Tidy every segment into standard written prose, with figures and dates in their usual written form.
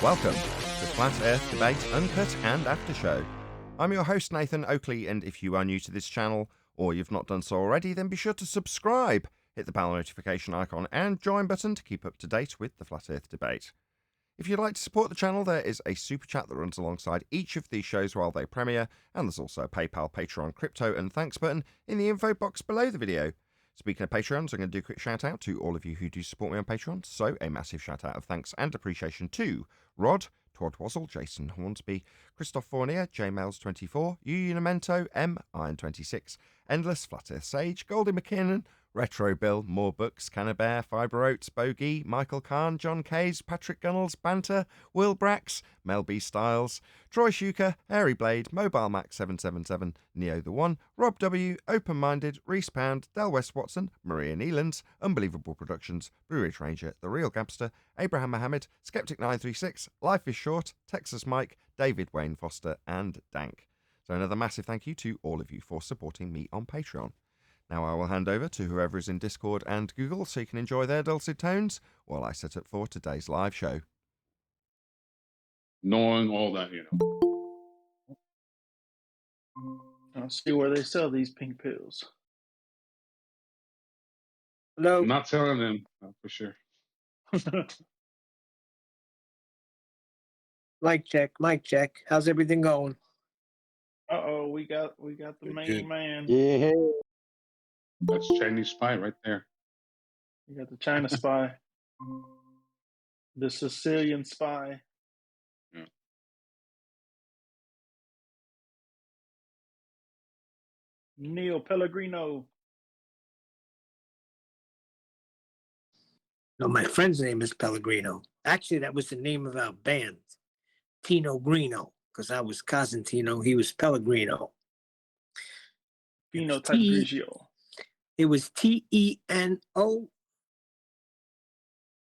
Welcome to Flat Earth Debate Uncut and Aftershow. I'm your host Nathan Oakley, and if you are new to this channel or you've not done so already, then be sure to subscribe, hit the bell notification icon and join button to keep up to date with the Flat Earth Debate. If you'd like to support the channel, there is a super chat that runs alongside each of these shows while they premiere, and there's also a PayPal, Patreon, crypto and thanks button in the info box below the video. Speaking of Patreons, I'm going to do a quick shout out to all of you who do support me on Patreon, so a massive shout out of thanks and appreciation to Rod, Todd Wazzle, Jason Hornsby, Christoph Fournier, JMails24, Unimento, M, Iron26, Endless, Flat Earth Sage, Goldie McKinnon, Retro Bill, More Books, Cannabear, Fibre Oats, Bogey, Michael Kahn, John Kays, Patrick Gunnels, Banter, Will Brax, Mel B. Styles, Troy Shuker, Airy Blade, Mobile Mac 777, Neo the One, Rob W, Open Minded, Reese Pound, Del West Watson, Maria Neelands, Unbelievable Productions, Blue Ridge Ranger, The Real Gabster, Abraham Mohammed, Skeptic 936, Life is Short, Texas Mike, David Wayne Foster, and Dank. So another massive thank you to all of you for supporting me on Patreon. Now I will hand over to whoever is in Discord and Google so you can enjoy their dulcet tones while I set up for today's live show. Knowing all that, I'll see where they sell these pink pills. Hello. I'm not selling them, for sure. Mic check. How's everything going? Uh-oh, we got the main man. Yeah. That's Chinese spy right there. We got the China spy. The Sicilian spy. Yeah. Neil Pellegrino. No, my friend's name is Pellegrino. Actually, that was the name of our band, Tino Grino, because I was Cosentino, he was Pellegrino. Pino type Grigio. It was Teno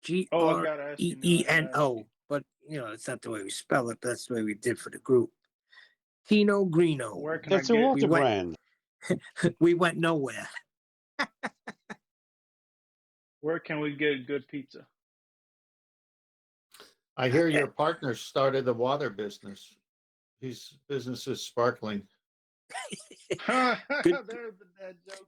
Greno, but it's not the way we spell it. But that's the way we did for the group. Tino Grino. That's a water brand. We went nowhere. Where can we get good pizza? I hear your partner started a water business. His business is sparkling. There's the dead joke.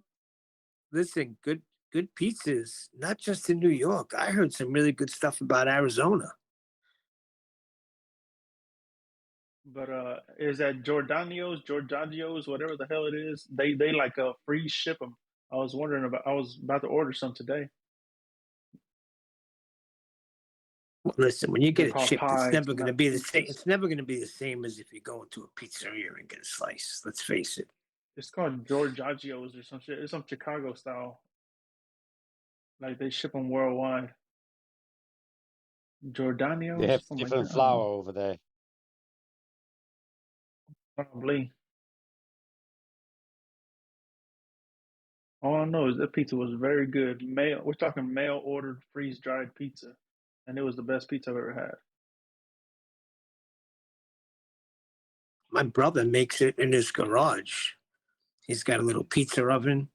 Listen, good pizzas, not just in New York. I heard some really good stuff about Arizona. But is that Giordano's, whatever the hell it is? They like free ship them. I was about to order some today. Listen, when you get it shipped, pies, it's never going to be the pizzas. same. It's never going to be the same as if you go into a pizzeria and get a slice. Let's face it. It's called Giorgio's or some shit. It's some Chicago style. Like they ship them worldwide. Giordano's. They have something different like that. flour over there. Probably. All I know is that pizza was very good. We're talking mail ordered freeze dried pizza, and it was the best pizza I've ever had. My brother makes it in his garage. He's got a little pizza oven.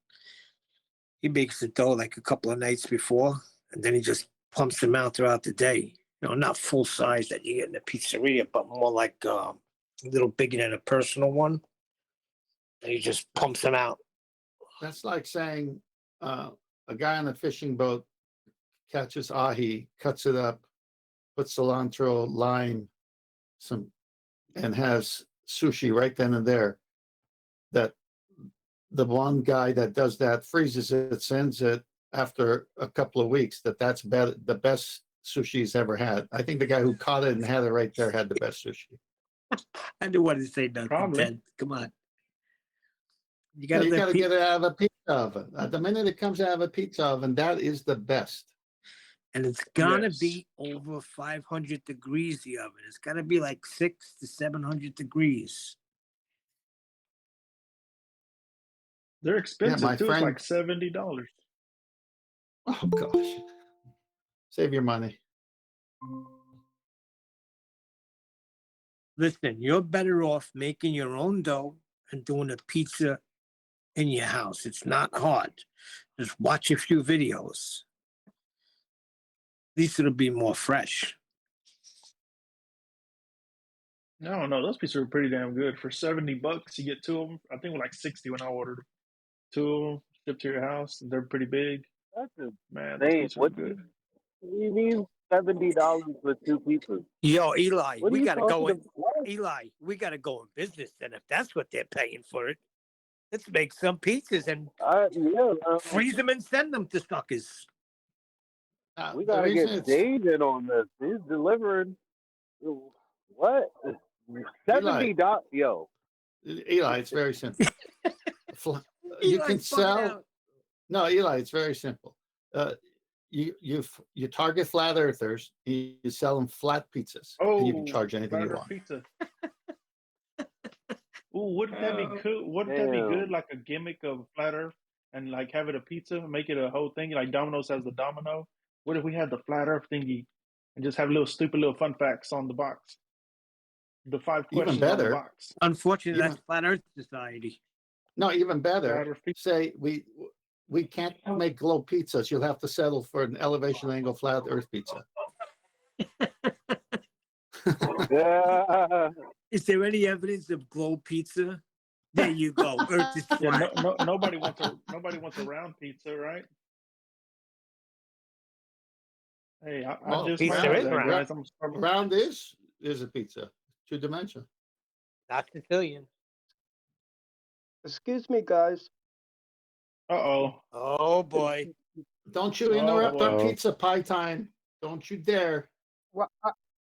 He bakes the dough like a couple of nights before, and then he just pumps them out throughout the day. Not full size that you get in a pizzeria, but more like a little bigger than a personal one. And he just pumps them out. That's like saying a guy on a fishing boat catches ahi, cuts it up, puts cilantro, lime, and has sushi right then and there. That the one guy that does that freezes it, sends it after a couple of weeks. That's better, the best sushi he's ever had. I think the guy who caught it and had it right there had the best sushi. I didn't want to say nothing. Probably. Ted. Come on. You You got to get it out of a pizza oven. The minute it comes out of a pizza oven, that is the best. And it's gonna Yes. be over 500 degrees, the oven. It's gotta be like 600 to 700 degrees. They're expensive my too. friend- It's like $70. Oh gosh, save your money. Listen, you're better off making your own dough and doing a pizza in your house. It's not hard. Just watch a few videos. At least it'll be more fresh. I don't know. Those pizzas are pretty damn good. For $70, you get two of them. I think it was like 60 when I ordered two of them shipped to your house. They're pretty big. That's Man, those insane. pizzas are What good. do you mean $70 for 2 pizzas? Yo, Eli, What are we you gotta go talking in. about? Eli, we gotta go in business. And if that's what they're paying for it, let's make some pizzas and Yeah, freeze them and send them to suckers. we The gotta reason get it's Dave in on this. He's delivering. What? $70? Yo, Eli, it's very simple. You Eli's can bugging sell. out. No, Eli, it's very simple. You target flat earthers. You sell them flat pizzas, and you can charge anything you flat earth want. pizza. Ooh, wouldn't that be cool? Wouldn't that be damn. good? Like a gimmick of flat Earth, and like have it a pizza, make it a whole thing. Like Domino's has the domino. What if we had the flat Earth thingy, and just have little stupid little fun facts on the box? The 5 Even questions on the better. box. Unfortunately, Even- that's Flat Earth Society. No, even better. Flat Earth pizza. Say we can't make glow pizzas. You'll have to settle for an elevation angle flat Earth pizza. Yeah. Is there any evidence of glow pizza? There you go. Earth is Yeah, flat. nobody wants a round pizza, right? Hey, I Well, just pizza might have is that, round. guys. I'm Round is a pizza, 2-dimensional. Not Sicilian. Excuse me, guys. Uh-oh. Oh boy. Don't you interrupt our boy. pizza pie time. Don't you dare. Well,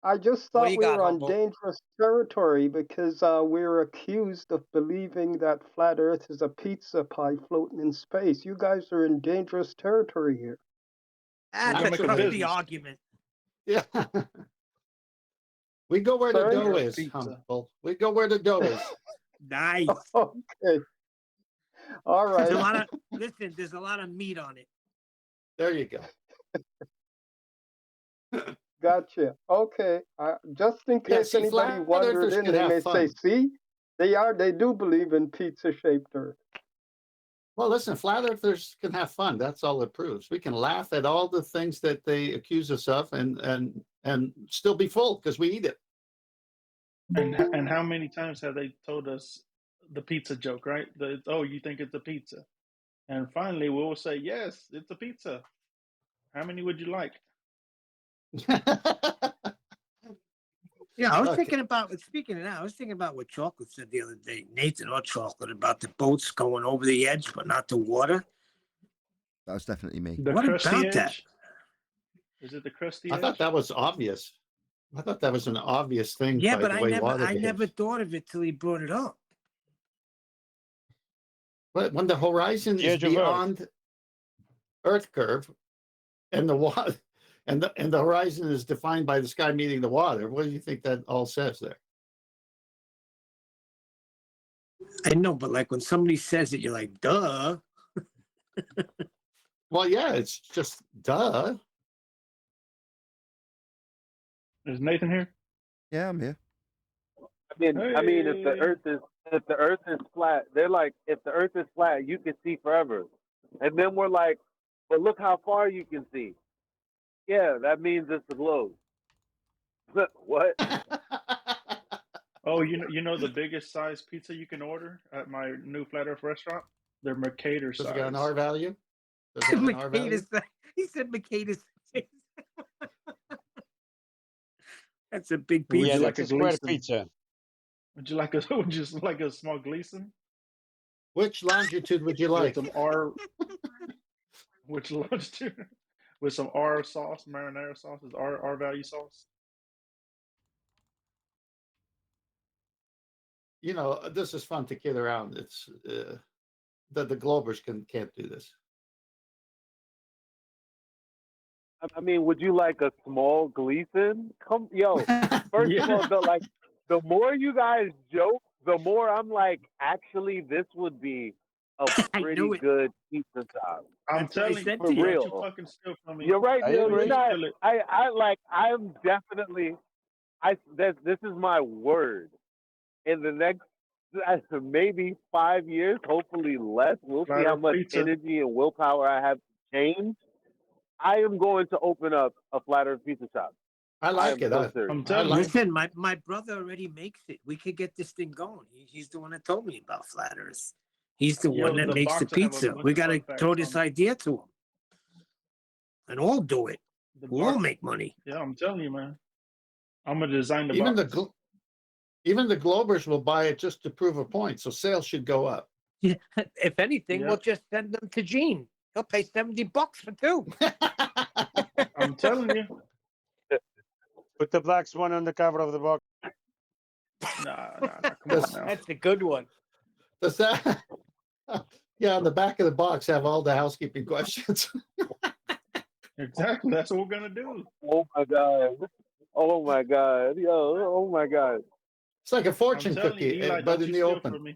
I just What thought do you we got, were on Humble? dangerous territory because we were accused of believing that flat Earth is a pizza pie floating in space. You guys are in dangerous territory here. That's gonna a make a trusty business. argument. Yeah. We go where the Sorry? dough is, Pizza. Humble. We go where the dough is. Nice. Okay. All There's a right. lot of listen, there's a lot of meat on it. There you go. Gotcha. Okay. Just in Yeah, case see, anybody flat wondered earthers in, can they have may say, fun. see, they do believe in pizza-shaped Earth. Well, listen, flat earthers can have fun. That's all it proves. We can laugh at all the things that they accuse us of and still be full because we eat it. And how many times have they told us the pizza joke, right? Oh, you think it's a pizza? And finally, we will say, yes, it's a pizza. How many would you like? Yeah, I was Okay. thinking about speaking of that, I was thinking about what Chocolate said the other day, Nathan or Chocolate, about the boats going over the edge but not the water. That was definitely me. The What crusty about that? edge? Is it the crusty I edge? thought that was obvious. I thought that was an obvious thing Yeah, by but the I way never water I never behaves. thought of it till he brought it up. But when the horizon The is edge of Earth. beyond Earth curve and the water and the horizon is defined by the sky meeting the water, what do you think that all says there? I know, but like when somebody says it, you're like, duh. Well, yeah, it's just duh. Is Nathan here? Yeah, I'm here. I mean, if the Earth is flat, they're like, if the Earth is flat, you can see forever, and then we're like, but look how far you can see. Yeah, that means it's a globe. What? Oh, you know the biggest size pizza you can order at my new Flat Earth restaurant? They're Mercator Does size. it got an R value? Does it have an R value? He said Mercatus. That's a big Would Yeah, you pizza. like that's a a square Gleason? pizza. Would you like a just like a small Gleason Which longitude would you with like? some R? Which longitude? With some R sauce, marinara sauce, is R value sauce. You know, this is fun to kid around. It's the Globers can't do this. I mean, would you like a small Gleason? First Yeah. of all, the more you guys joke, the more I'm like, actually, this would be a I pretty knew it. good pizza shop. I'm That's what I telling you, said to don't you. you real. fucking steal from me. You're right, I Neil. agree. You're not. Steal it. I'm definitely. This is my word. In the next maybe 5 years, hopefully less, we'll see Flat how Earth much pizza. energy and willpower I have to change. I am going to open up a Flat Earth pizza shop. I like it. so serious. I'm telling you. Listen, my brother already makes it. We could get this thing going. He's the one that told me about flat Earth. He's the Yo, one that the makes the box will have a pizza. bunch We of got to fun facts throw on this it. idea to him, and all do it. The We'll all box. make money. Yeah, I'm telling you, man. I'm gonna design the Even box. even the Globers will buy it just to prove a point. So sales should go up. Yeah. If anything, Yeah. we'll just send them to Gene. He'll pay $70 for two. I'm telling you. Put the black swan on the cover of the box. Nah. Come on now. That's a good one. Does that? Yeah, on the back of the box have all the housekeeping questions. Exactly. That's what we're gonna do. Oh my god. Oh my god. Yo, oh my god. It's like a I'm fortune telling cookie, you, Eli, but don't in you the steal open. from me.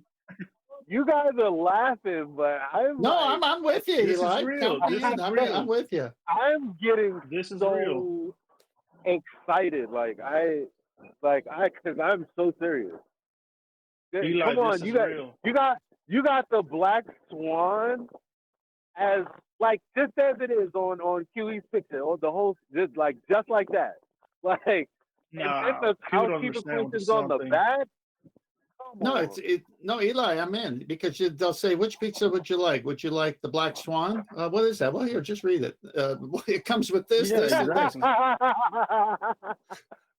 You guys are laughing, but I'm No, like, I'm with you, This is Eli. real. Count me This is in. I'm real. with you. I'm getting This is so real. excited. Because I'm so serious. Eli, Come on, this is real. you got the black swan as like just as it is on QE's picture, or the whole just like that. Like, Nah, and then the people don't housekeeping understand what the questions on the swan thing. back. Come No, on. no, Eli, I'm in because they'll say, which pizza would you like? Would you like the black swan? What is that? Well, here, just read it. It comes with this, Yeah, this, and this.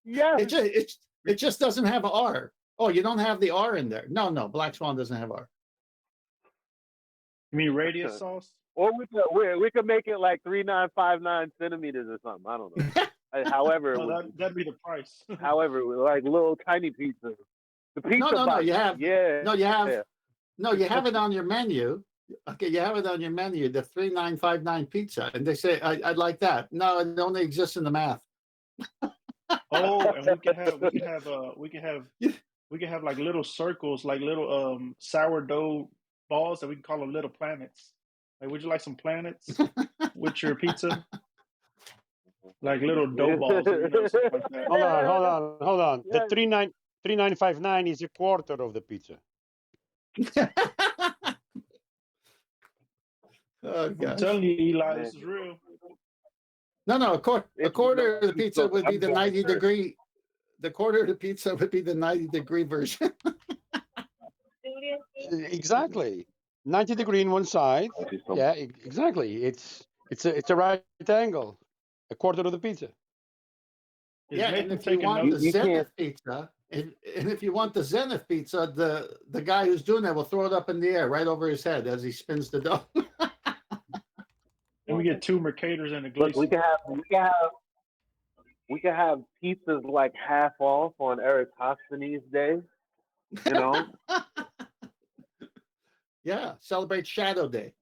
Yes. It just doesn't have an R. Oh, you don't have the R in there. No, black swan doesn't have R. You mean radius sauce? Or we could make it like 3959 centimeters or something. I don't know. However, No, that'd be the price. however, like little tiny pizzas. The pizza No, box. you have Yeah. you have Yeah. you have it on your menu. Okay, you have it on your menu, the 3959 pizza, and they say I'd like that. No, it only exists in the math. Oh, and we could have like little circles, like little sourdough balls that we can call them little planets. Like, would you like some planets with your pizza? Like little dough balls, or, something like that. Hold on. Yeah. The 3959 is a quarter of the pizza. Oh, I'm gosh. telling you, Eli, this is real. No, a quarter of the pizza would be the I'm 90 going degree. The quarter of the pizza would be the 90-degree version. Exactly. 90 degree in one side. Yeah, exactly. It's a right angle. A quarter of the pizza. Is Yeah, and Nathan if you taking want the notes? You can't- Zenith pizza, and if you want the Zenith pizza, the guy who's doing that will throw it up in the air right over his head as he spins the dough. And we get two Mercators and a Look, we Gleason. can have pizzas like half off on Eratosthenes Day. You know, Yeah, celebrate Shadow Day.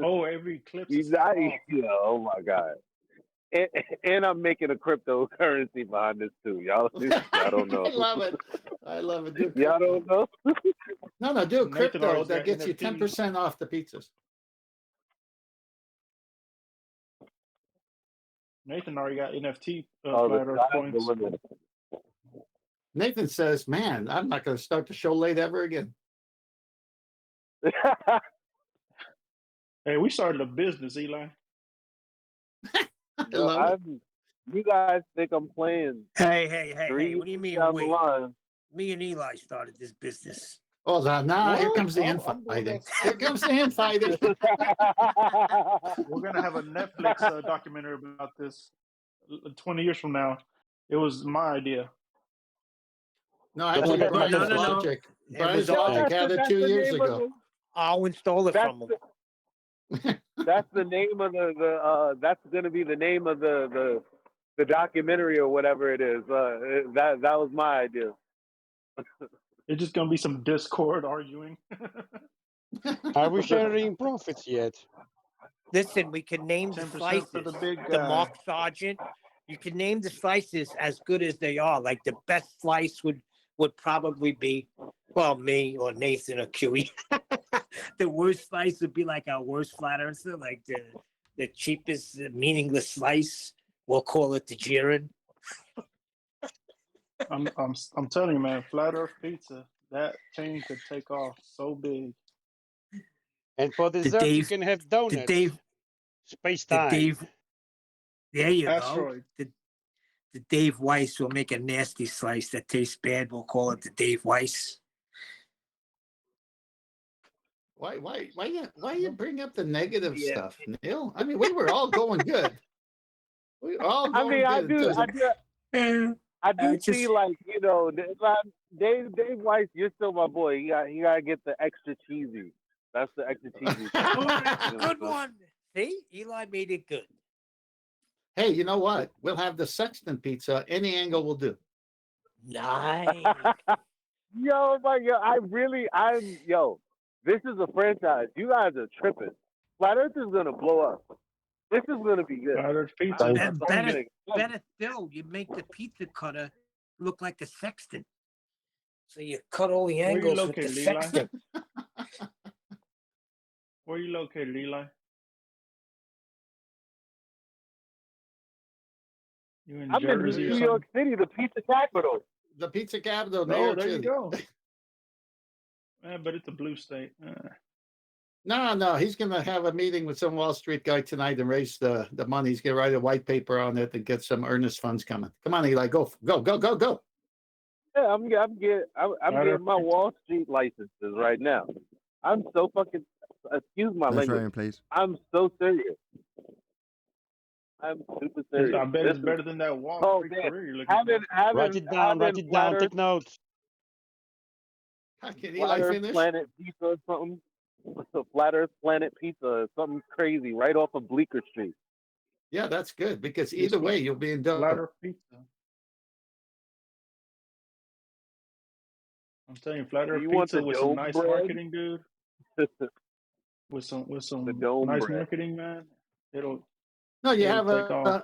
Oh, every eclipse is half exactly. off. Yeah, oh my god. And I'm making a cryptocurrency behind this too. Y'all don't know. I love it. Do Y'all don't know. No, do Nathan crypto always that got gets you NFTs. 10% off the pizzas. Nathan already got NFT Oh, flat the Earth sky's the points. limit. Nathan says, "Man, I'm not going to start the show late ever again." Hey, we started a business, Eli. I Yo, love it. you guys think I'm playing Hey, three what do you mean down the wait? line? Me and Eli started this business. Oh, now here What? comes the infighting. Here comes the infighting. We're gonna have a Netflix documentary about this 20 years from now. It was my idea. No, actually, No. Brian's logic. Brian's logic had it 2 years ago. I'll install it from him. That's the name of the that's gonna be the name of the documentary or whatever it is. That was my idea. It's just gonna be some Discord arguing. Are we sharing profits yet? Listen, we can name the 10% slices. for the big The guy. Mark Sargent. You can name the slices as good as they are. Like the best slice would probably be, well, me or Nathan or QE. The worst slice would be like our worst flat earther, like the cheapest meaningless slice. We'll call it the Jiren. I'm telling you, man, flat Earth pizza. That chain could take off so big. And for dessert, you Dave- can have donuts. Dave- Space The time. There you Asteroid. go. The Dave Weiss will make a nasty slice that tastes bad. We'll call it the Dave Weiss. Why you bring up the negative Yeah. stuff, Neil? I mean, we were all going good. We were all I going mean, I good. do just- see, like, you know, Dave Weiss, you're still my boy. You gotta get the extra cheesy. That's the extra cheesy. Oh, that's a You know, good so- one. See, Eli made it good. Hey, you know what? We'll have the Sextant pizza. Any angle will do. Nice. Yo, my God, yo, this is a franchise. You guys are tripping. Flat Earth is gonna blow up. This is gonna be good. Flat Earth pizza. Better still, you make the pizza cutter look like a sextant. So you cut all the Where you angles with the located, Eli? sextant. Where are you located, Eli? You in I'm in Jersey or New something? York City, the pizza capital. The pizza capital, New Oh, York there you City. go. But it's a blue state. No, he's going to have a meeting with some Wall Street guy tonight and raise the money. He's going to write a white paper on it and get some earnest funds coming. Come on, Eli, go. Yeah, I'm getting my Wall Street licenses right now. I'm so fucking. Excuse my language. Ethereum, please. I'm so serious. I'm super serious. I bet This it's is- better than that Wall Oh, Street man. career you're looking for. Write it down, take notes. Can Flat Eli Earth finish? Planet Pizza or something. Flat Earth Planet Pizza, something crazy, right off of Bleecker Street. Yeah, that's good because either way you'll be in Flat dough. Earth pizza. I'm telling you, Flat Earth You want pizza the with some dome nice bread? marketing, dude. With some The dome nice bread. marketing, man. It'll No, you It'll have take off.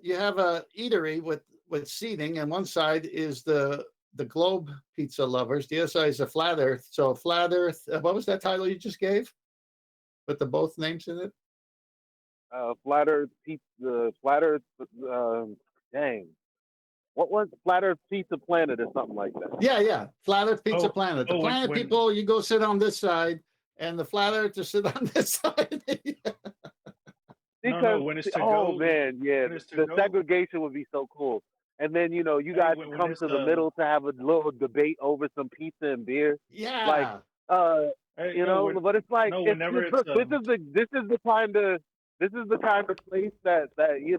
you have a eatery with seating, and one side is the globe pizza lovers. The other side is the flat Earth. So flat Earth. What was that title you just gave? With the both names in it. Flat Earth Pizza. Flat Earth. Dang. What was Flat Earth Pizza Planet or something like that? Yeah. Flat Earth Pizza Oh, Planet. The oh, when- planet when- people, you go sit on this side, and the flat Earthers sit on this side. No, when it's to oh go, man, yeah, when it's to the go- segregation would be so cool. And then you Hey, guys when come it's to the middle to have a little debate over some pizza and beer. Yeah. Hey, You know, but it's like whenever this is the kind of place that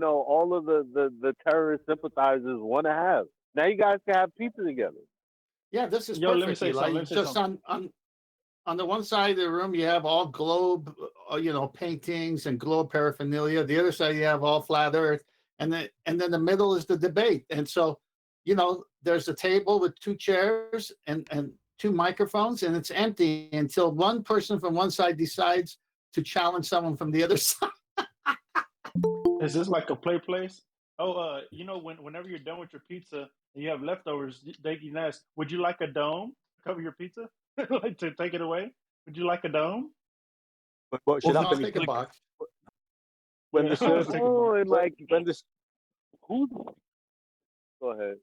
all of the terrorist sympathizers want to have. Now you guys can have pizza together. Yeah, this is Yo, let me perfect, say Eli. something, let me It's say just something. on the one side of the room you have all globe, paintings and globe paraphernalia. The other side you have all flat Earth, and then the middle is the debate. And so, there's a table with two chairs and two microphones, and it's empty until one person from one side decides to challenge someone from the other side. Is this like a play place? Oh, whenever you're done with your pizza and you have leftovers, they can ask, "Would you like a dome to cover your pizza? Like to take it away? Would you like a dome?" But what should I'll happen take is a box. when Yeah, the I'll server take a box. and like when the who? Go ahead.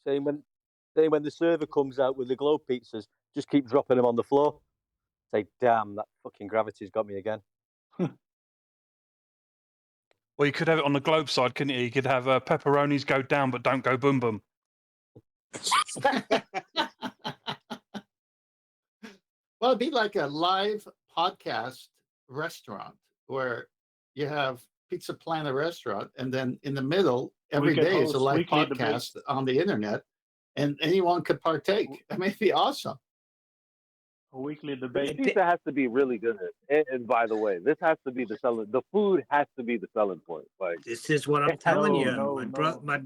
saying when the server comes out with the globe pizzas, just keep dropping them on the floor. Say, damn, that fucking gravity's got me again. Or you could have it on the globe side, couldn't you? You could have pepperonis go down, but don't go boom boom. Well, it'd be like a live podcast restaurant where you have Pizza Planet restaurant, and then in the middle, every could day is a host live weekly podcast debates. on the internet, and anyone could partake. I mean, it'd be awesome. A weekly This debate. pizza has to be really good. And by the way, this has to be the selling. The food has to be the selling point. Like This is what I'm telling No, you. no. My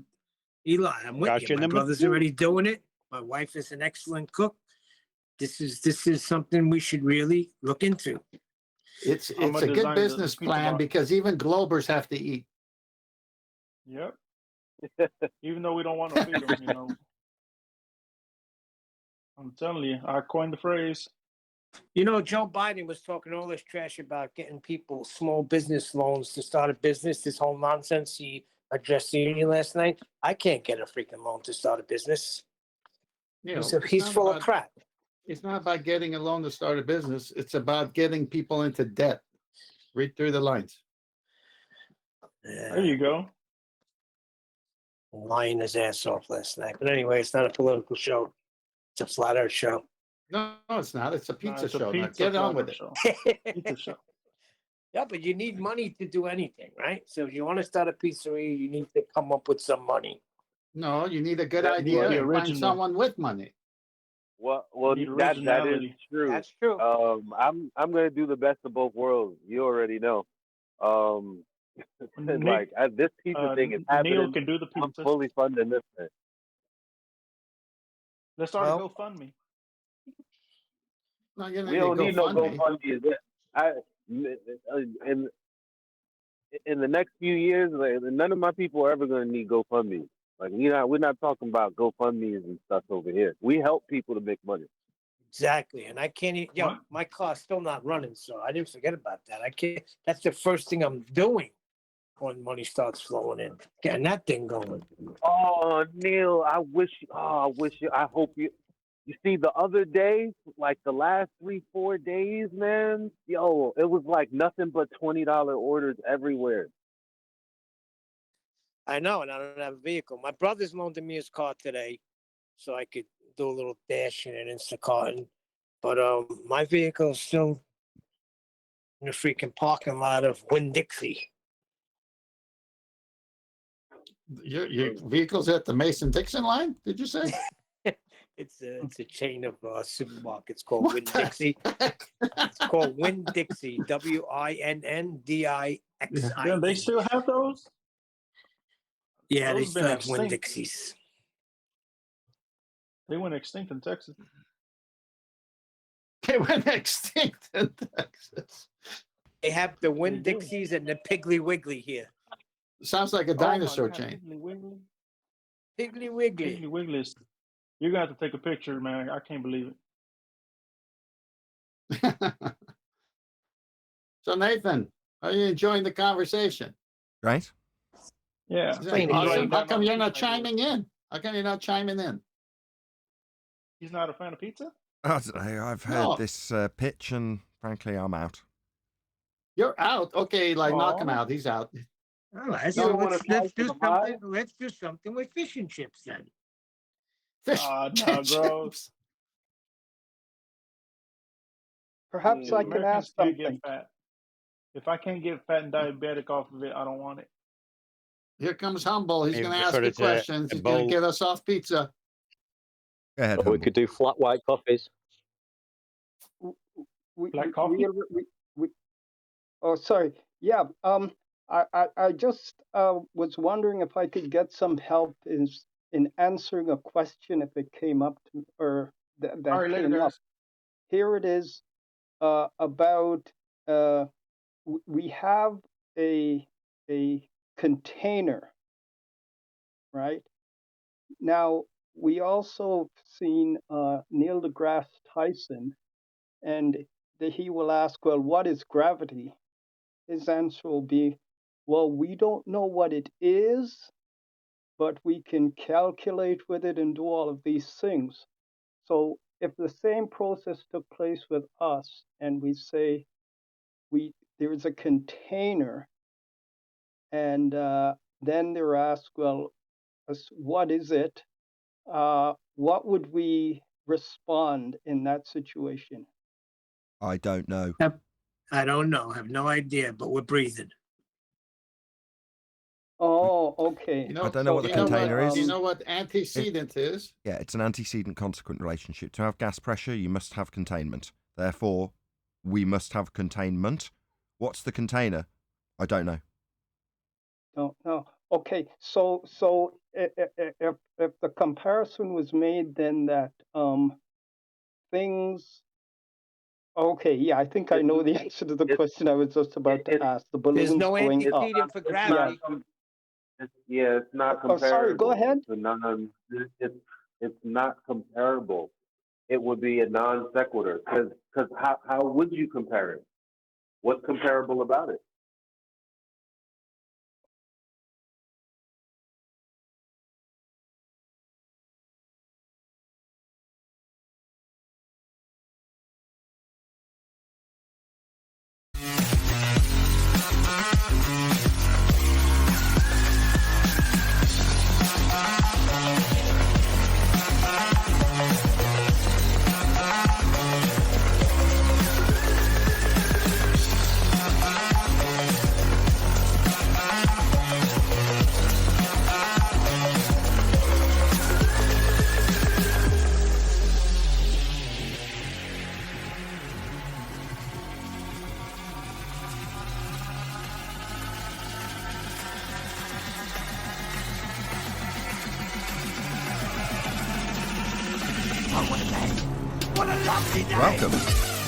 Eli, I'm with Gotcha, you. My number brother's two. already doing it. My wife is an excellent cook. This is something we should really look into. It's I'm a gonna good design the business pizza plan box. because even Globers have to eat. Yep. Even though we don't want to feed them, I'm telling you, I coined the phrase. Joe Biden was talking all this trash about getting people small business loans to start a business, this whole nonsense he addressed the union last night. I can't get a freaking loan to start a business. He's It's full not of crap. It's not about getting a loan to start a business. It's about getting people into debt. Read through the lines. There you go. Lying his ass off last night. But anyway, it's not a political show. It's a flat earth show. No, it's not. It's a pizza it's a show. Now pizza get on flat with earth it. show. Pizza show. Yeah, but you need money to do anything, right? So if you want to start a pizzeria, you need to come up with some money. No, you need a good You need idea the and find original. someone with money. Well, The that is originality. true. That's true. I'm gonna do the best of both worlds. You already know. Nick, This pizza thing is Neil happening. can do the I'm pizza. fully funding this thing. Let's start Well, a GoFundMe. No, you We don't need no GoFundMe. In the next few years, none of my people are ever gonna need GoFundMe. Like we're not talking about GoFundMes and stuff over here. We help people to make money. exactly. And I can't even, my car's still not running, so I didn't forget about that. I can't, that's the first thing I'm doing when money starts flowing in. Getting that thing going. Oh, Neil, I hope you see the other day, like the last 3-4 days, man, yo, it was like nothing but $20 orders everywhere. I know, and I don't have a vehicle. My brother's loaned me his car today, so I could do a little dashing and Instacarting. But my vehicle is still in the freaking parking lot of Winn-Dixie. Your vehicle's at the Mason-Dixon line, did you say? It's a chain of supermarkets called Winn-Dixie. It's called Winn-Dixie, Winnndixi. Yeah, they still have those? Yeah, they Those still been have extinct. Winn-Dixies. They went extinct in Texas. They went extinct in Texas. They have the Winn-Dixies and the Piggly Wiggly here. Sounds like a Oh my dinosaur God, chain. Piggly Wiggly. Piggly Wiggly. Piggly Wiggly. You're gonna have to take a picture, man. I can't believe it. So Nathan, are you enjoying the conversation? Right? Yeah. Awesome. How come you're not chiming in? How come you're not chiming in? He's not a fan of pizza? I don't know. I've heard this pitch, and frankly, I'm out. You're out. Okay, knock him Aw. out. He's out. All right, You so don't wanna let's try do some pie? something. Let's do something with fish and chips then. Fish No, chips. gross. Perhaps I can Americans ask can't get something. fat. If I can't get fat and diabetic off of it, I don't want it. Here comes Humble. He's Maybe going to prefer ask you it to questions. a He's going bowl. to get us off pizza. Go ahead, Or we Humble. could do flat white coffees. Black coffee? Oh, sorry. Yeah. I just was wondering if I could get some help in answering a question if it came up to, or that All right, later, came up. guys. Here it is about we have a container, right? Now we also seen Neil deGrasse Tyson, and he will ask, well, what is gravity? His answer will be, well, we don't know what it is, but we can calculate with it and do all of these things. So if the same process took place with us, and we say there's a container, and then they're asked, well, what is it? What would we respond in that situation? I don't know. I don't know. I have no idea, but we're breathing. Oh, okay. You know, I don't know what the you know container is. You know what antecedent is? Yeah, it's an antecedent consequent relationship. To have gas pressure, you must have containment. Therefore, we must have containment. What's the container? I don't know. No. Okay, so if the comparison was made, then that things. Okay, yeah, I think I know the answer to the question I was just about to ask. The balloons There's no going up. antecedent for gravity. It's not Oh, comparable. sorry, go ahead. It's not comparable. It would be a non sequitur. Because how would you compare it? What's comparable about it? Welcome to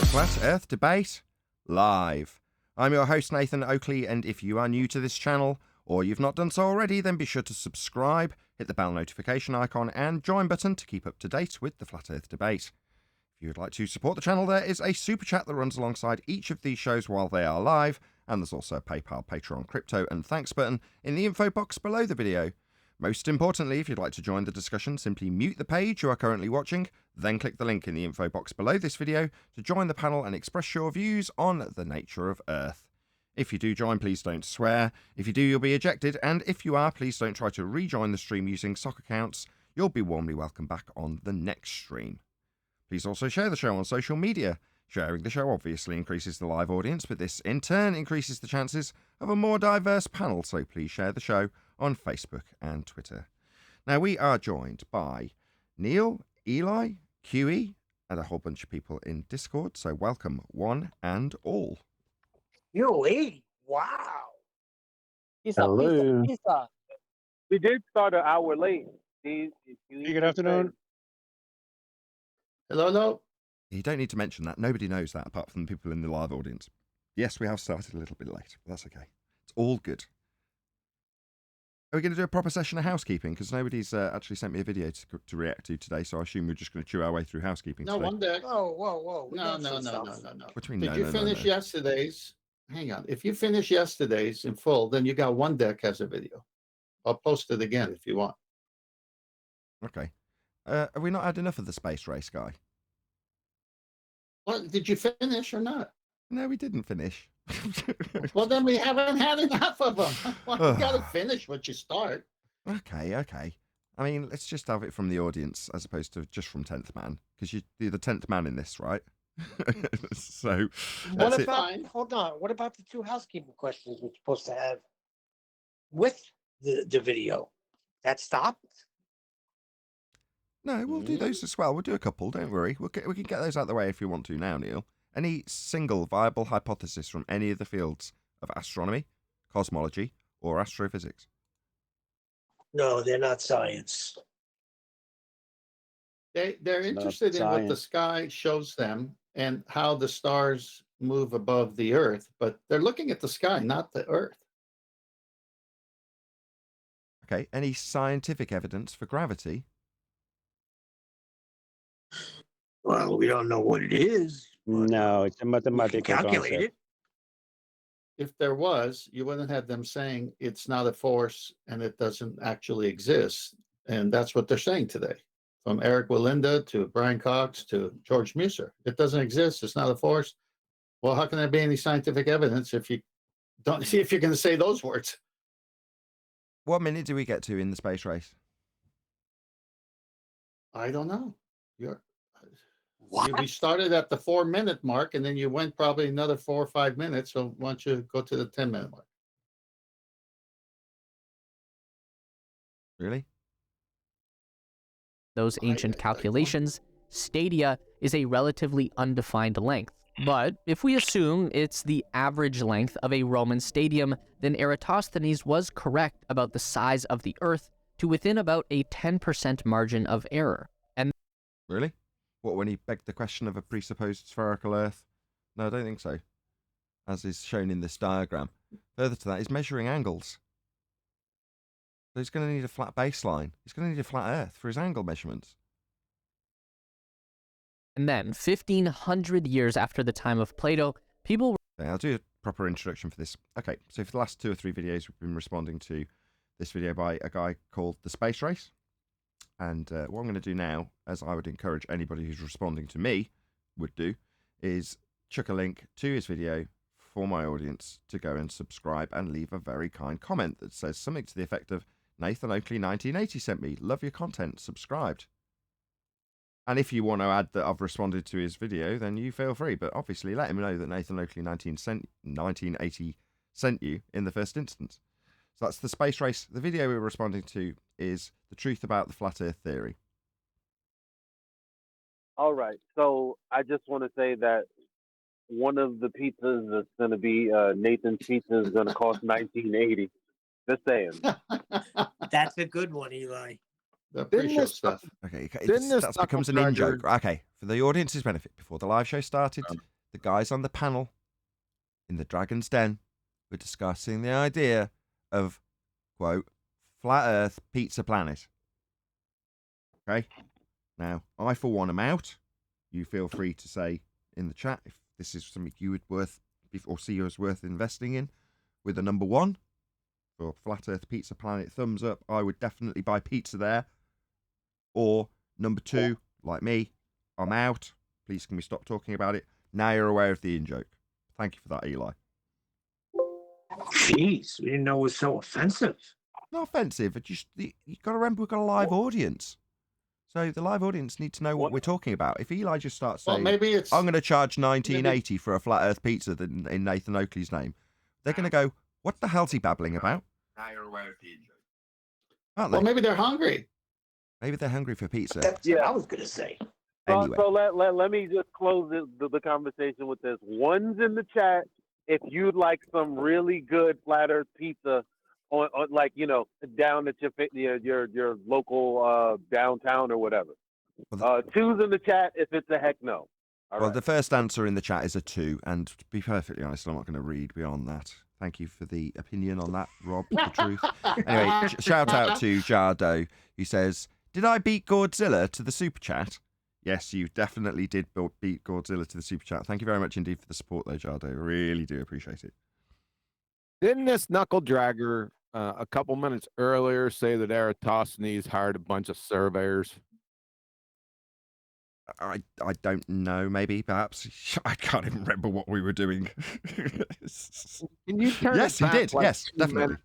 Flat Earth Debate Live. I'm your host Nathan Oakley, and if you are new to this channel, or you've not done so already, then be sure to subscribe, hit the bell notification icon and join button to keep up to date with the Flat Earth Debate. If you would like to support the channel, there is a super chat that runs alongside each of these shows while they are live, and there's also a PayPal, Patreon, crypto and thanks button in the info box below the video. Most importantly, if you'd like to join the discussion, simply mute the page you are currently watching, then click the link in the info box below this video to join the panel and express your views on the nature of Earth. If you do join, please don't swear. If you do, you'll be ejected, and if you are, please don't try to rejoin the stream using sock accounts. You'll be warmly welcomed back on the next stream. Please also share the show on social media. Sharing the show obviously increases the live audience, but this in turn increases the chances of a more diverse panel, so please share the show on Facebook and Twitter. Now, we are joined by Neil, Eli, QE, and a whole bunch of people in Discord, so welcome one and all. QE? Wow. Hello. Pizza. We did start an hour late. Good afternoon. Hello. You don't need to mention that. Nobody knows that apart from the people in the live audience. Yes, we have started a little bit late, but that's okay. It's all good. Are we going to do a proper session of housekeeping? Because nobody's actually sent me a video to react to today, so I assume we're just going to chew our way through housekeeping No, today. one deck. Whoa. No. What do you mean, Did no, you no, finish no? yesterday's? Hang on. If you finish yesterday's in full, then you got one deck as a video. I'll post it again if you want. Okay. Have we not had enough of the space race guy? Well, did you finish or not? No, we didn't finish. Well, then we haven't had enough of them. Well, you got to finish what you start. Okay. I mean, let's just have it from the audience as opposed to just from 10th Man, because you're the 10th man in this, right? So, What that's about, hold on, what about the two housekeeping questions we're supposed to have with the video? That stopped? No, we'll do those as well. We'll do a couple, don't worry. We can get those out of the way if you want to now, Neil. Any single viable hypothesis from any of the fields of astronomy, cosmology, or astrophysics? No, they're not science. They're interested in what the sky shows them and how the stars move above the Earth, but they're looking at the sky, not the Earth. Okay, any scientific evidence for gravity? Well, we don't know what it is. No, it's a mathematical Calculate concept. it. If there was, you wouldn't have them saying it's not a force and it doesn't actually exist. And that's what they're saying today. From Eric Walinda to Brian Cox to George Musser. It doesn't exist. It's not a force. Well, how can there be any scientific evidence if you don't see if you're going to say those words? What minute do we get to in the space race? I don't know. We started at the 4-minute mark, and then you went probably another 4 or 5 minutes. So why don't you go to the 10-minute mark? Really? Those ancient calculations, stadia is a relatively undefined length. But if we assume it's the average length of a Roman stadium, then Eratosthenes was correct about the size of the Earth to within about a 10% margin of error. And Really? What, when he begged the question of a presupposed spherical Earth? No, I don't think so, as is shown in this diagram. Further to that, he's measuring angles. So he's going to need a flat baseline. He's going to need a flat Earth for his angle measurements. And then, 1,500 years after the time of Plato, people... Okay, I'll do a proper introduction for this. Okay, so for the last 2 or 3 videos, we've been responding to this video by a guy called The Space Race. And what I'm going to do now, as I would encourage anybody who's responding to me would do, is chuck a link to his video for my audience to go and subscribe and leave a very kind comment that says something to the effect of, Nathan Oakley 1980 sent me, love your content, subscribed. And if you want to add that I've responded to his video, then you feel free. But obviously let him know that Nathan Oakley 1980 sent you in the first instance. So that's The Space Race. The video we're responding to is The Truth About the Flat Earth Theory. All right. So I just want to say that one of the pizzas that's going to be Nathan's pizza is going to cost $19.80. Just saying. That's a good one, Eli. The Didn't pre-show this stuff. Okay, Didn't this that becomes an in knuckle joke. Okay, for the audience's benefit, before the live show started, the guys on the panel in the Dragon's Den were discussing the idea of, quote, flat Earth pizza planet. Okay, now I for one am out. You feel free to say in the chat if this is something you would or see as worth investing in. With a number 1 for flat Earth pizza planet, thumbs up. I would definitely buy pizza there. Or number 2, like me, I'm out. Please can we stop talking about it? Now you're aware of the in-joke. Thank you for that, Eli. Jeez, we didn't know it was so offensive. Not offensive. You got to remember we've got a live audience. So the live audience need to know what we're talking about. If Eli just starts saying, maybe it's I'm going to charge $19.80 for a flat Earth pizza in Nathan Oakley's name, they're going to go, what the hell's he babbling about? Now you're aware of the in-joke. Aren't they? Well, maybe they're hungry. Maybe they're hungry for pizza. That's what I was going to say. Anyway. So let me just close the conversation with this. One's in the chat if you'd like some really good flat Earth pizza on like, you know, down at your local downtown or whatever. 2's in the chat if it's a heck no. All right. The first answer in the chat is a 2, and to be perfectly honest, I'm not going to read beyond that. Thank you for the opinion on that, Rob, the truth. Anyway, shout out to Jardo, who says, did I beat Godzilla to the super chat? Yes, you definitely did beat Godzilla to the super chat. Thank you very much indeed for the support though, Jardo. Really do appreciate it. Didn't this knuckle dragger a couple minutes earlier say that Eratosthenes hired a bunch of surveyors? I don't know, maybe, perhaps. I can't even remember what we were doing. Can you turn yes, it he back did. like Yes, 2 definitely.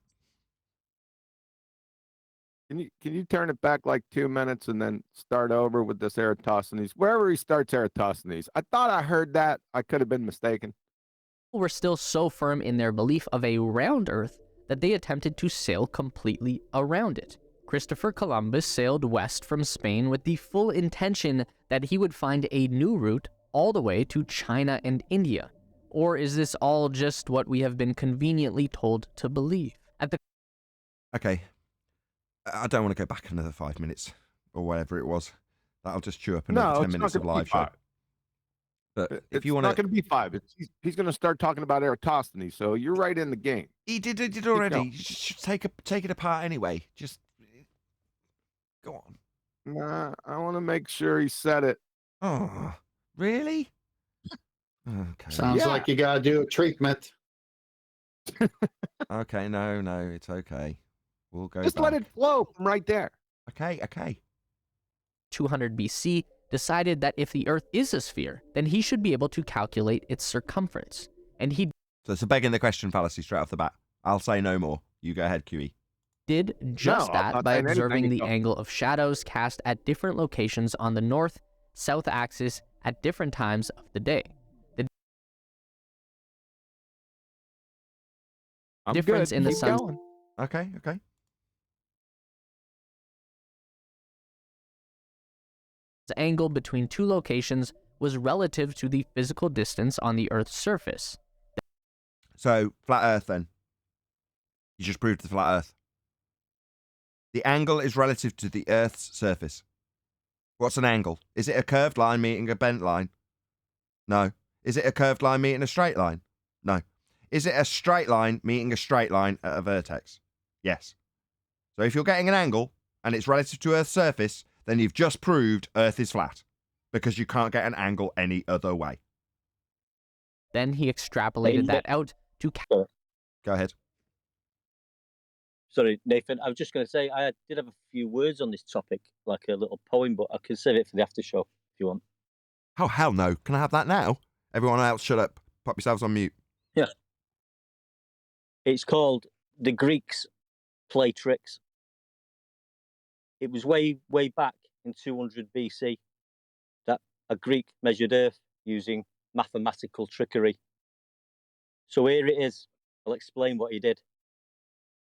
minutes? Can you turn it back like 2 minutes and then start over with this Eratosthenes? Wherever he starts Eratosthenes. I thought I heard that. I could have been mistaken. Were still so firm in their belief of a round Earth that they attempted to sail completely around it. Christopher Columbus sailed west from Spain with the full intention that he would find a new route all the way to China and India. Or is this all just what we have been conveniently told to believe? Okay. I don't want to go back another 5 minutes or whatever it was. That'll just chew up another 10 minutes of live show. But if you want to, it's not going to be 5. He's going to start talking about Eratosthenes. So you're right in the game. He did already. Just take it apart anyway. Just go on. Nah, I want to make sure he said it. Oh, really? Okay. Sounds like you got to do a treatment. Okay, no, it's okay. We'll go Just back. let it flow from right there. Okay. 200 BC, decided that if the Earth is a sphere, then he should be able to calculate its circumference. And he So it's a begging the question fallacy straight off the bat. I'll say no more. You go ahead, QE. did just No, I'm that not by saying observing anything. the angle of shadows cast at different locations on the north, south axis at different times of the day. The I'm difference good. in the Keep sun's going. Okay. angle between two locations was relative to the physical distance on the Earth's surface. So, flat Earth then. You just proved the flat Earth. The angle is relative to the Earth's surface. What's an angle? Is it a curved line meeting a bent line? No. Is it a curved line meeting a straight line? No. Is it a straight line meeting a straight line at a vertex? Yes. So if you're getting an angle and it's relative to Earth's surface, then you've just proved Earth is flat because you can't get an angle any other way. Then he extrapolated that out to... Go ahead. Sorry, Nathan. I was just going to say I did have a few words on this topic, like a little poem, but I can save it for the after show if you want. Oh, hell no. Can I have that now? Everyone else, shut up. Pop yourselves on mute. Yeah. It's called The Greeks Play Tricks. It was way back in 200 BC that a Greek measured Earth using mathematical trickery. So here it is. I'll explain what he did.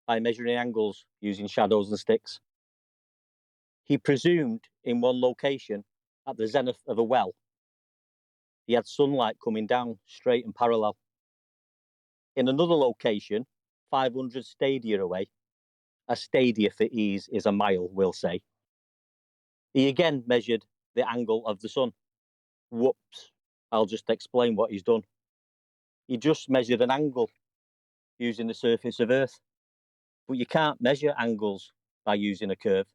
By measuring angles using shadows and sticks. He presumed in one location, at the zenith of a well, he had sunlight coming down straight and parallel. In another location, 500 stadia away, a stadia for ease is a mile, we'll say, He again measured the angle of the sun. Whoops. I'll just explain what he's done. He just measured an angle using the surface of Earth. But you can't measure angles by using a curve.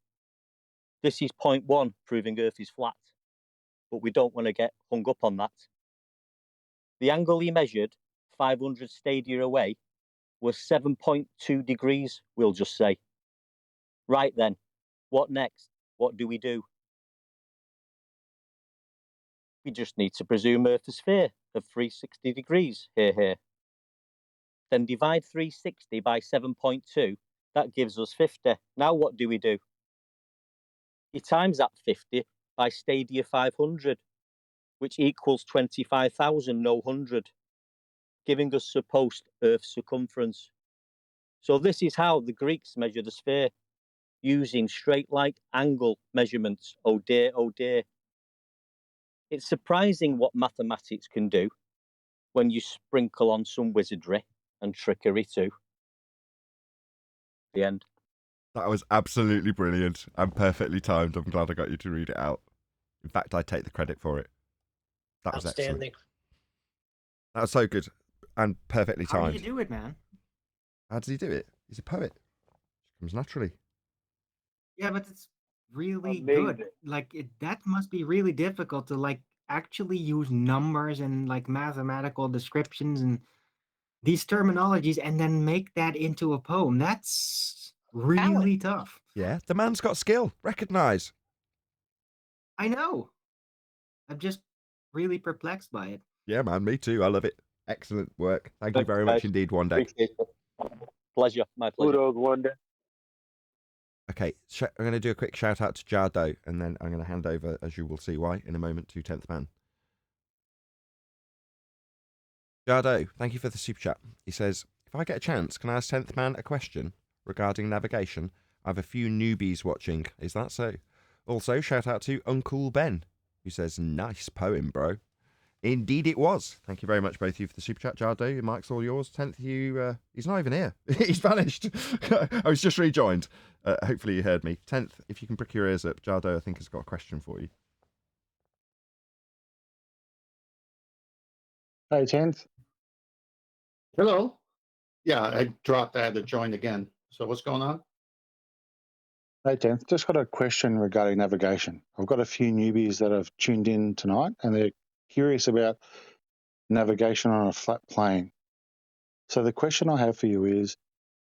This is point 1, proving Earth is flat. But we don't want to get hung up on that. The angle he measured, 500 stadia away, was 7.2 degrees, we'll just say. Right then, what next? What do? We just need to presume Earth a sphere of 360 degrees, here. Then divide 360 by 7.2, that gives us 50. Now what do? You times that 50 by stadia 500, which equals 25,100, giving us supposed Earth's circumference. So this is how the Greeks measured a sphere, using straight-line angle measurements. Oh dear, oh dear. It's surprising what mathematics can do when you sprinkle on some wizardry and trickery too. The end. That was absolutely brilliant and perfectly timed. I'm glad I got you to read it out. In fact, I take the credit for it. That was excellent. Outstanding. That was so good and perfectly timed. How do you do it, man? How does he do it? He's a poet. It comes naturally. Yeah, but it's really Amazing. good. Like that must be really difficult to like actually use numbers and like mathematical descriptions and these terminologies and then make that into a poem. That's really tough. Yeah, the man's got skill. Recognise. I know. I'm just really perplexed by it. Yeah, man, me too. I love it. Excellent work. Thank you very much indeed, One Day. Pleasure, my pleasure. Kudos, One Day. Okay, I'm going to do a quick shout out to Jardo, and then I'm going to hand over, as you will see why, in a moment to 10th Man. Jardo, thank you for the super chat. He says, if I get a chance, can I ask 10th Man a question regarding navigation? I have a few newbies watching. Is that so? Also, shout out to Uncle Ben, who says, nice poem, bro. Indeed it was. Thank you very much, both of you, for the super chat. Jardo, your mic's all yours. 10th, he's not even here. He's vanished. I was just rejoined. Hopefully you heard me. 10th, if you can prick your ears up, Jardo, I think, has got a question for you. Hey, 10th. Hello. Yeah, I dropped. I had to join again. So what's going on? Hey, 10th. Just got a question regarding navigation. I've got a few newbies that have tuned in tonight, and they're curious about navigation on a flat plane. So the question I have for you is,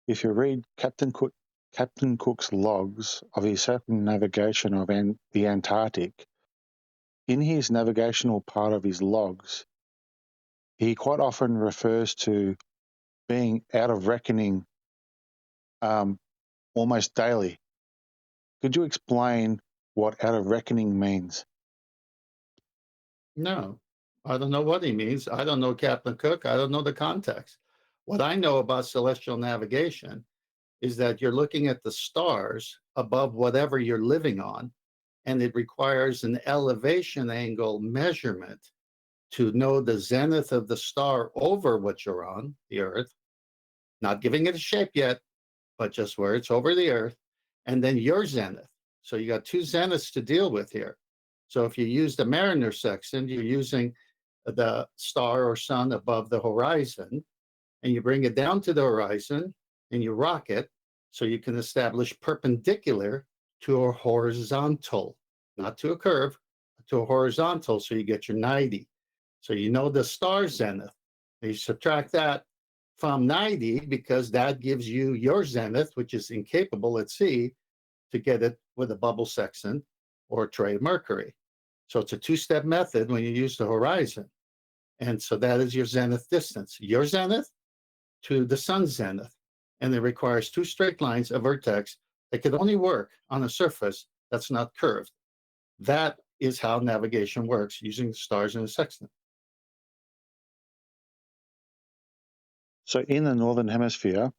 if you read Captain Cook's logs of his circumnavigation of the Antarctic, in his navigational part of his logs, he quite often refers to being out of reckoning almost daily. Could you explain what out of reckoning means? No, I don't know what he means. I don't know Captain Cook. I don't know the context. What I know about celestial navigation is that you're looking at the stars above whatever you're living on, and it requires an elevation angle measurement to know the zenith of the star over what you're on, the Earth, not giving it a shape yet, but just where it's over the Earth, and then your zenith. So you got two zeniths to deal with here. So if you use the Mariner sextant, you're using the star or sun above the horizon, and you bring it down to the horizon, and you rock it, so you can establish perpendicular to a horizontal, not to a curve, to a horizontal, so you get your 90. So you know the star zenith. You subtract that from 90 because that gives you your zenith, which is incapable at sea, to get it with a bubble sextant or a tray of mercury. So it's a two-step method when you use the horizon. And so that is your zenith distance, your zenith to the sun's zenith. And it requires two straight lines, a vertex, that can only work on a surface that's not curved. That is how navigation works using the stars and the sextant. So in the Northern Hemisphere,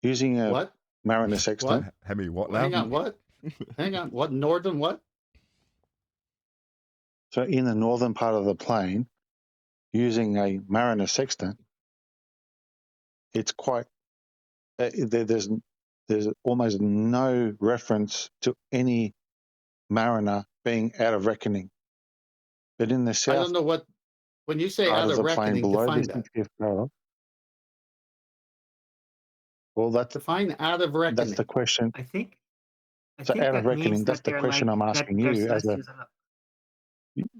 using a What? Mariner sextant. What? Hemi, what now? Hang on, what? Hang on, what? Northern what? So in the northern part of the plane, using a Mariner sextant, it's quite, there's almost no reference to any mariner being out of reckoning. But in the I south don't know what, when you say part out of of the plane reckoning, below define this that. 60th parallel, well, Define out of that's reckoning. the question. I think So out of that means reckoning, that's that the they're question like I'm that asking their you as a celestials are.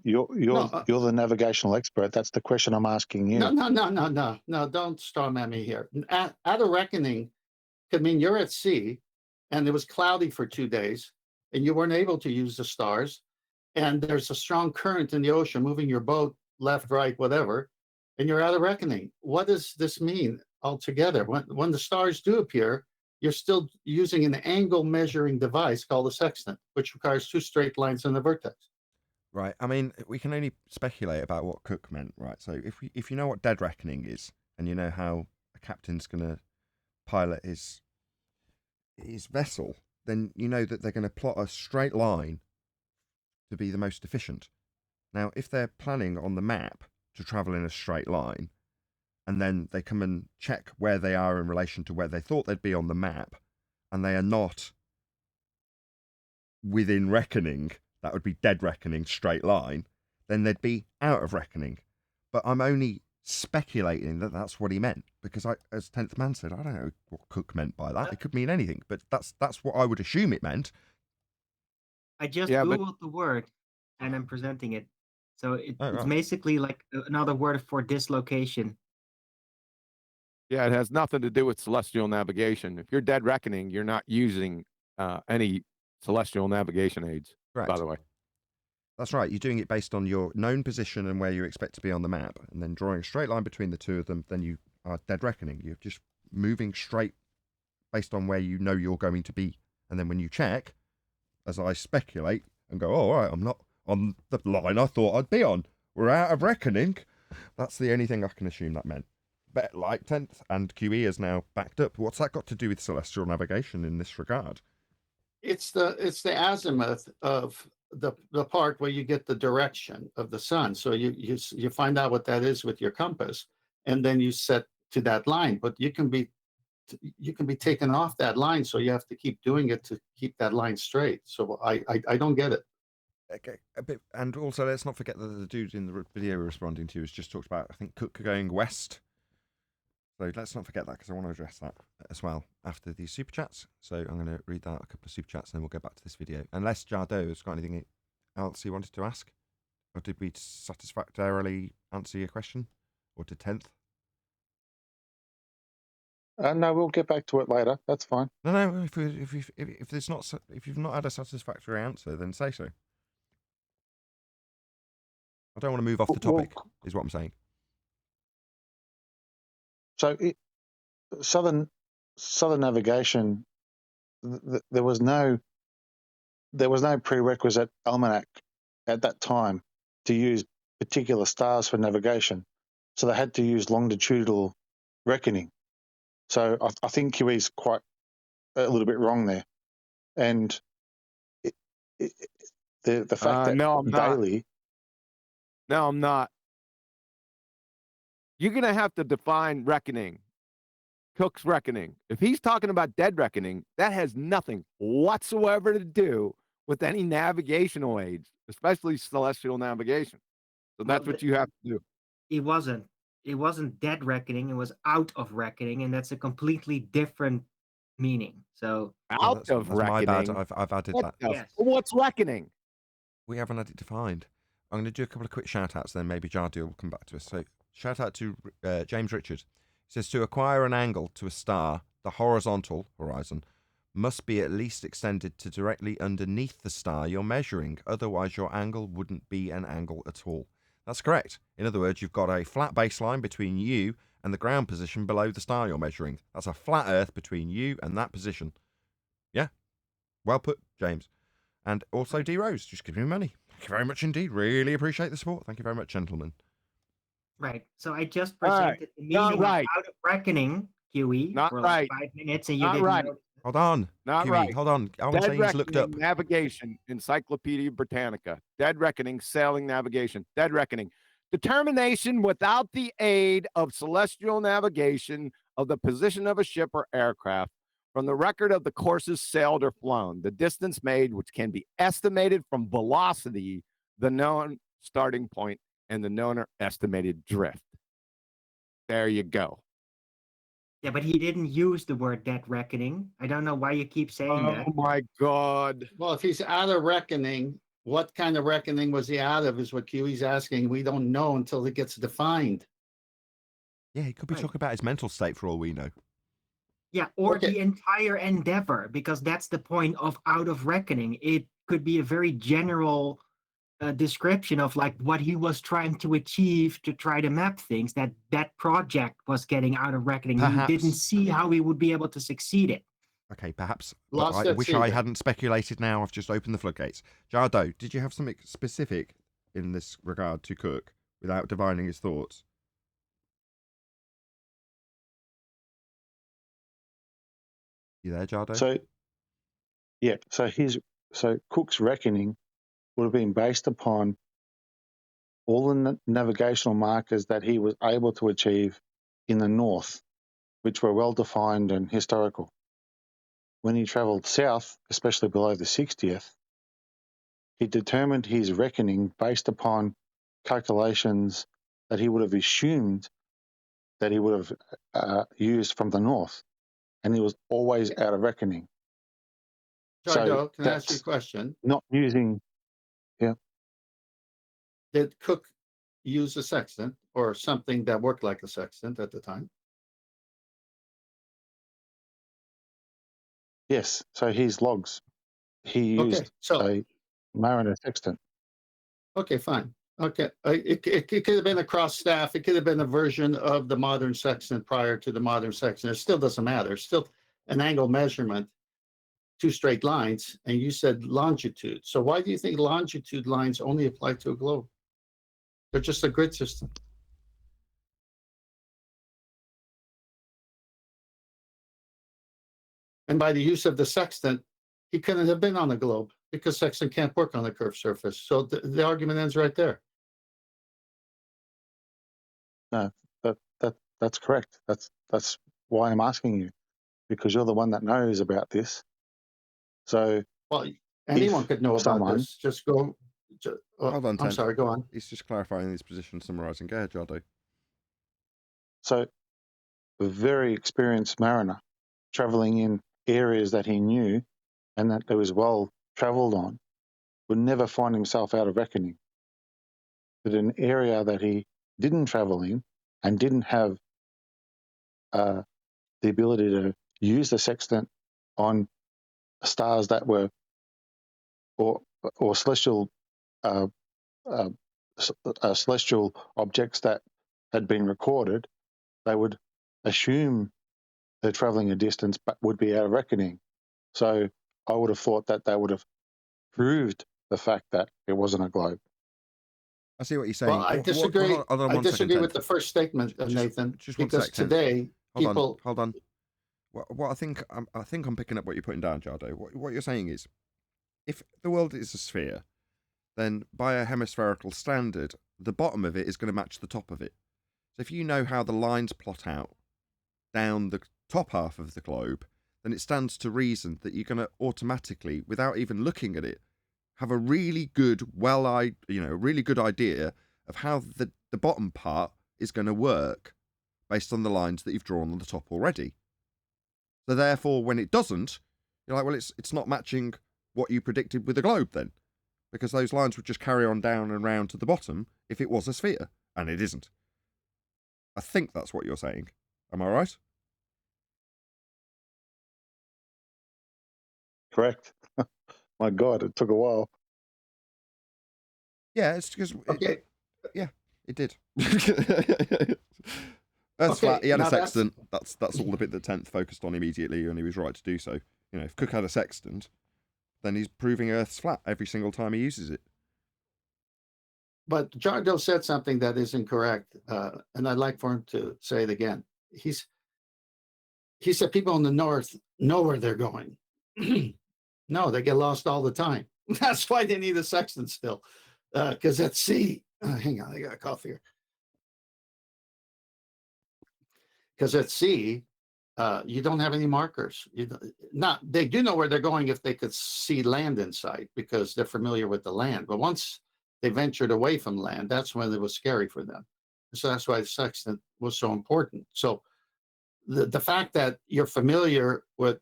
you're No, you're the navigational expert. That's the question I'm asking you. no, don't storm at me here. Out of reckoning could mean you're at sea and it was cloudy for 2 days and you weren't able to use the stars. And there's a strong current in the ocean moving your boat left, right, whatever, and you're out of reckoning. What does this mean altogether? When the stars do appear, you're still using an angle measuring device called a sextant, which requires 2 straight lines and a vertex. Right. I mean, we can only speculate about what Cook meant, right? So if you know what dead reckoning is, and you know how a captain's going to pilot his vessel, then you know that they're going to plot a straight line to be the most efficient. Now, if they're planning on the map to travel in a straight line, and then they come and check where they are in relation to where they thought they'd be on the map, and they are not within reckoning, that would be dead reckoning, straight line, then they'd be out of reckoning. But I'm only speculating that that's what he meant, because as 10th Man said, I don't know what Cook meant by that. It could mean anything, but that's what I would assume it meant. I just Googled the word and I'm presenting it. So it's basically like another word for dislocation. Yeah, it has nothing to do with celestial navigation. If you're dead reckoning, you're not using any celestial navigation aids, by the way. That's right. You're doing it based on your known position and where you expect to be on the map, and then drawing a straight line between the two of them, then you are dead reckoning. You're just moving straight based on where you know you're going to be. And then when you check, as I speculate, and go, oh, all right, I'm not on the line I thought I'd be on. We're out of reckoning. That's the only thing I can assume that meant. But like 10th and QE is now backed up. What's that got to do with celestial navigation in this regard? It's the azimuth of the part where you get the direction of the sun. So you find out what that is with your compass, and then you set to that line. But you can be taken off that line, so you have to keep doing it to keep that line straight. So I don't get it. Okay, a bit, and also let's not forget that the dude in the video we're responding to has just talked about, I think, Cook going west. So let's not forget that, because I want to address that as well after these super chats. So I'm going to read out a couple of super chats and then we'll go back to this video. Unless Jardot has got anything else he wanted to ask? Or did we satisfactorily answer your question? Or to 10th? No, we'll get back to it later. That's fine. No. If there's not, if you've not had a satisfactory answer, then say so. I don't want to move off the topic, is what I'm saying. So, southern navigation, there was no prerequisite almanac at that time to use particular stars for navigation. So they had to use longitudinal reckoning. So I think QE's quite a little bit wrong there. And the fact that no, I'm daily. No, I'm not. You're going to have to define reckoning, Cook's reckoning. If he's talking about dead reckoning, that has nothing whatsoever to do with any navigational aids, especially celestial navigation. So that's what you have to do. It wasn't dead reckoning. It was out of reckoning, and that's a completely different meaning. So out of reckoning. My bad. I've added that. Yes. What's reckoning? We haven't had it defined. I'm going to do a couple of quick shout outs, then maybe Jardu will come back to us. So, shout out to James Richard. He says, to acquire an angle to a star, the horizontal horizon must be at least extended to directly underneath the star you're measuring. Otherwise, your angle wouldn't be an angle at all. That's correct. In other words, you've got a flat baseline between you and the ground position below the star you're measuring. That's a flat Earth between you and that position. Yeah. Well put, James. And also D Rose, just give me money. Thank you very much indeed. Really appreciate the support. Thank you very much, gentlemen. Right. So I just presented the meaning of out of reckoning, QE, for like 5 minutes, and you didn't know. Hold on. Not QE, right. Hold on. I want to say he's looked up. Navigation, Encyclopedia Britannica. Dead reckoning, sailing navigation. Dead reckoning. Determination without the aid of celestial navigation of the position of a ship or aircraft, from the record of the courses sailed or flown, the distance made, which can be estimated from velocity, the known starting point, and the known or estimated drift. There you go. Yeah, but he didn't use the word dead reckoning. I don't know why you keep saying that. Oh my God. Well, if he's out of reckoning, what kind of reckoning was he out of is what Kiwi's asking. We don't know until it gets defined. Yeah, he could be Right. talking about his mental state for all we know. Yeah, or Okay. the entire endeavor, because that's the point of out of reckoning. It could be a very general description of like what he was trying to achieve to try to map things, that project was getting out of reckoning. Perhaps. He didn't see how he would be able to succeed it. Okay, perhaps. But Lost I at wish sea I then. hadn't speculated now. I've just opened the floodgates. Jardo, did you have something specific in this regard to Cook without divining his thoughts? You there, Jardo? So, yeah, so Cook's reckoning would have been based upon all the navigational markers that he was able to achieve in the north, which were well defined and historical. When he travelled south, especially below the 60th, he determined his reckoning based upon calculations that he would have assumed that he would have used from the north, and he was always out of reckoning. Jardo, can I ask you a that's question? not using, yeah. Did Cook use a sextant or something that worked like a sextant at the time? Yes, so his logs, he Okay, used so a Mariner sextant. okay, fine. Okay, it could have been a cross staff. It could have been a version of the modern sextant prior to the modern sextant. It still doesn't matter. It's still an angle measurement, two straight lines, and you said longitude. So why do you think longitude lines only apply to a globe? They're just a grid system. And by the use of the sextant, he couldn't have been on a globe because sextant can't work on a curved surface. So the argument ends right there. No, that's correct. That's why I'm asking you, because you're the one that knows about this. So, well, anyone could know about someone, this. Just go. Hold on, I'm Ten. sorry. Go on. He's just clarifying his position, summarising. Go ahead, Jardo. So, a very experienced mariner travelling in areas that he knew and that it was well travelled on would never find himself out of reckoning. But an area that he didn't travel in and didn't have the ability to use the sextant on stars that were or celestial celestial objects that had been recorded, they would assume they're travelling a distance but would be out of reckoning. So I would have thought that they would have proved the fact that it wasn't a globe. I see what you're saying. Well, I disagree. I disagree with the first statement, Nathan. Just one because sec, Ten. today people. Hold on. What I think I'm picking up what you're putting down, Jardo. What you're saying is, if the world is a sphere, then by a hemispherical standard, the bottom of it is going to match the top of it. So if you know how the lines plot out down the top half of the globe, then it stands to reason that you're going to automatically, without even looking at it, have a really good, really good idea of how the bottom part is going to work based on the lines that you've drawn on the top already. So therefore, when it doesn't, you're like, well, it's not matching what you predicted with the globe then, because those lines would just carry on down and round to the bottom if it was a sphere, and it isn't. I think that's what you're saying. Am I right? Correct. My God, it took a while. Yeah, it's because it did. Earth's Okay, flat. He had a now that's- sextant. That's all the bit that 10th focused on immediately, and he was right to do so. You know, if Cook had a sextant, then he's proving Earth's flat every single time he uses it. But Jardo said something that is incorrect, and I'd like for him to say it again. He said people in the north know where they're going. No, they get lost all the time. That's why they need a sextant still, because at sea. Hang on, I got a cough here. Because at sea, You don't have any markers. They do know where they're going if they could see land in sight because they're familiar with the land. But once they ventured away from land, that's when it was scary for them. So that's why the sextant was so important. So the fact that you're familiar with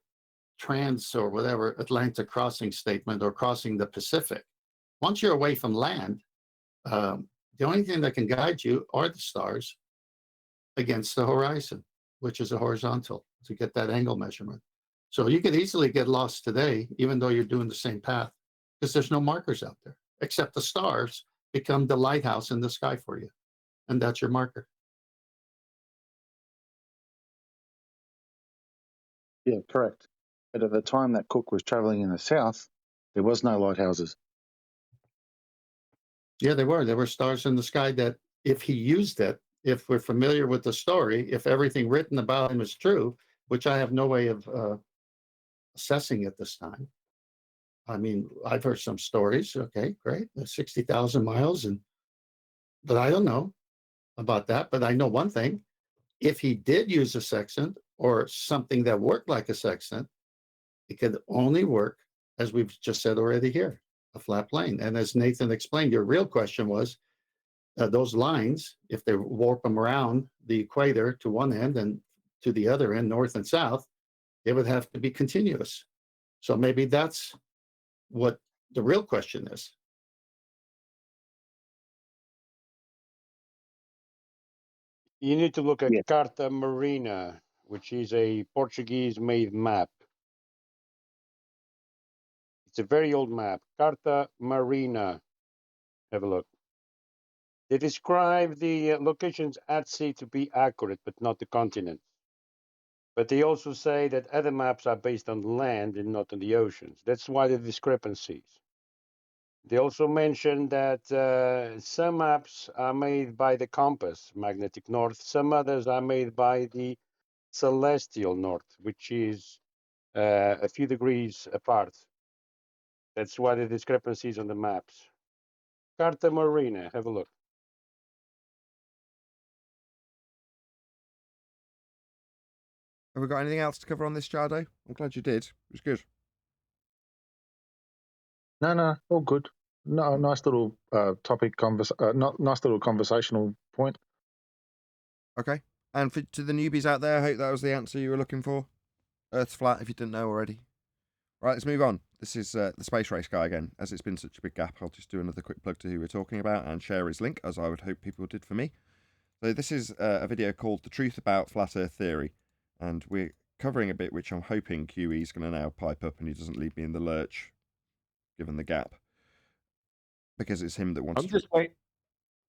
trans or whatever Atlantic crossing statement or crossing the Pacific, once you're away from land, the only thing that can guide you are the stars against the horizon, which is a horizontal, to get that angle measurement. So you could easily get lost today, even though you're doing the same path, because there's no markers out there, except the stars become the lighthouse in the sky for you. And that's your marker. Yeah, correct. But at the time that Cook was traveling in the south, there was no lighthouses. Yeah, there were stars in the sky that if he used it, if we're familiar with the story, if everything written about him is true, which I have no way of assessing at this time. I mean, I've heard some stories. Okay, great. 60,000 miles. But I don't know about that. But I know one thing. If he did use a sextant or something that worked like a sextant, it could only work, as we've just said already here, a flat plane. And as Nathan explained, your real question was, those lines, if they warp them around the equator to one end and to the other end, north and south, it would have to be continuous. So maybe that's what the real question is. You need to look at Carta Marina, which is a Portuguese-made map. It's a very old map. Carta Marina. Have a look. They describe the locations at sea to be accurate, but not the continents. But they also say that other maps are based on land and not on the oceans. That's why the discrepancies. They also mention that some maps are made by the compass, magnetic north. Some others are made by the celestial north, which is a few degrees apart. That's why the discrepancies on the maps. Carta Marina, have a look. Have we got anything else to cover on this, Jardo? I'm glad you did. It was good. No, all good. No, nice little nice little conversational point. Okay. And to the newbies out there, I hope that was the answer you were looking for. Earth's flat, if you didn't know already. Right, let's move on. This is the space race guy again. As it's been such a big gap, I'll just do another quick plug to who we're talking about and share his link, as I would hope people did for me. So this is a video called The Truth About Flat Earth Theory. And we're covering a bit which I'm hoping QE is going to now pipe up and he doesn't leave me in the lurch, given the gap. Because it's him that wants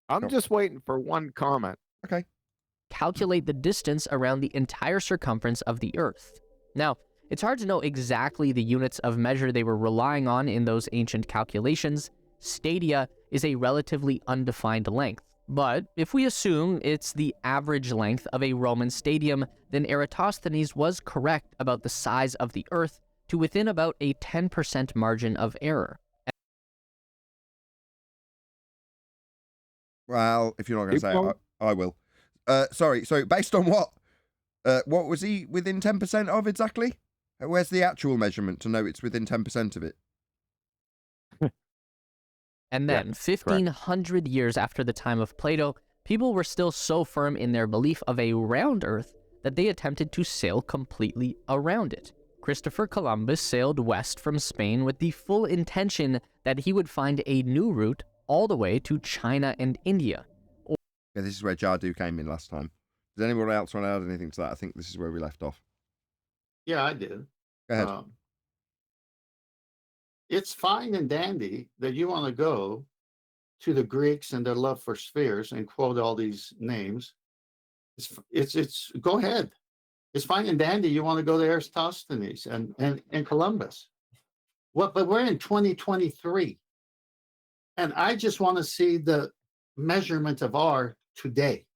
I'm just waiting for one comment. Okay. Calculate the distance around the entire circumference of the Earth. Now, it's hard to know exactly the units of measure they were relying on in those ancient calculations. Stadia is a relatively undefined length. But if we assume it's the average length of a Roman stadium, then Eratosthenes was correct about the size of the Earth to within about a 10% margin of error. Well, if you're not going to say it, I will. Sorry, so based on what? What was he within 10% of exactly? Where's the actual measurement to know it's within 10% of it? And then, 1,500 years after the time of Plato, people were still so firm in their belief of a round Earth that they attempted to sail completely around it. Christopher Columbus sailed west from Spain with the full intention that he would find a new route all the way to China and India. Yeah, this is where Jardu came in last time. Does anyone else want to add anything to that? I think this is where we left off. Yeah, I did. Go ahead. It's fine and dandy that you want to go to the Greeks and their love for spheres and quote all these names. It's go ahead. It's fine and dandy. You want to go to Eratosthenes and Columbus. But we're in 2023. And I just want to see the measurement of R today.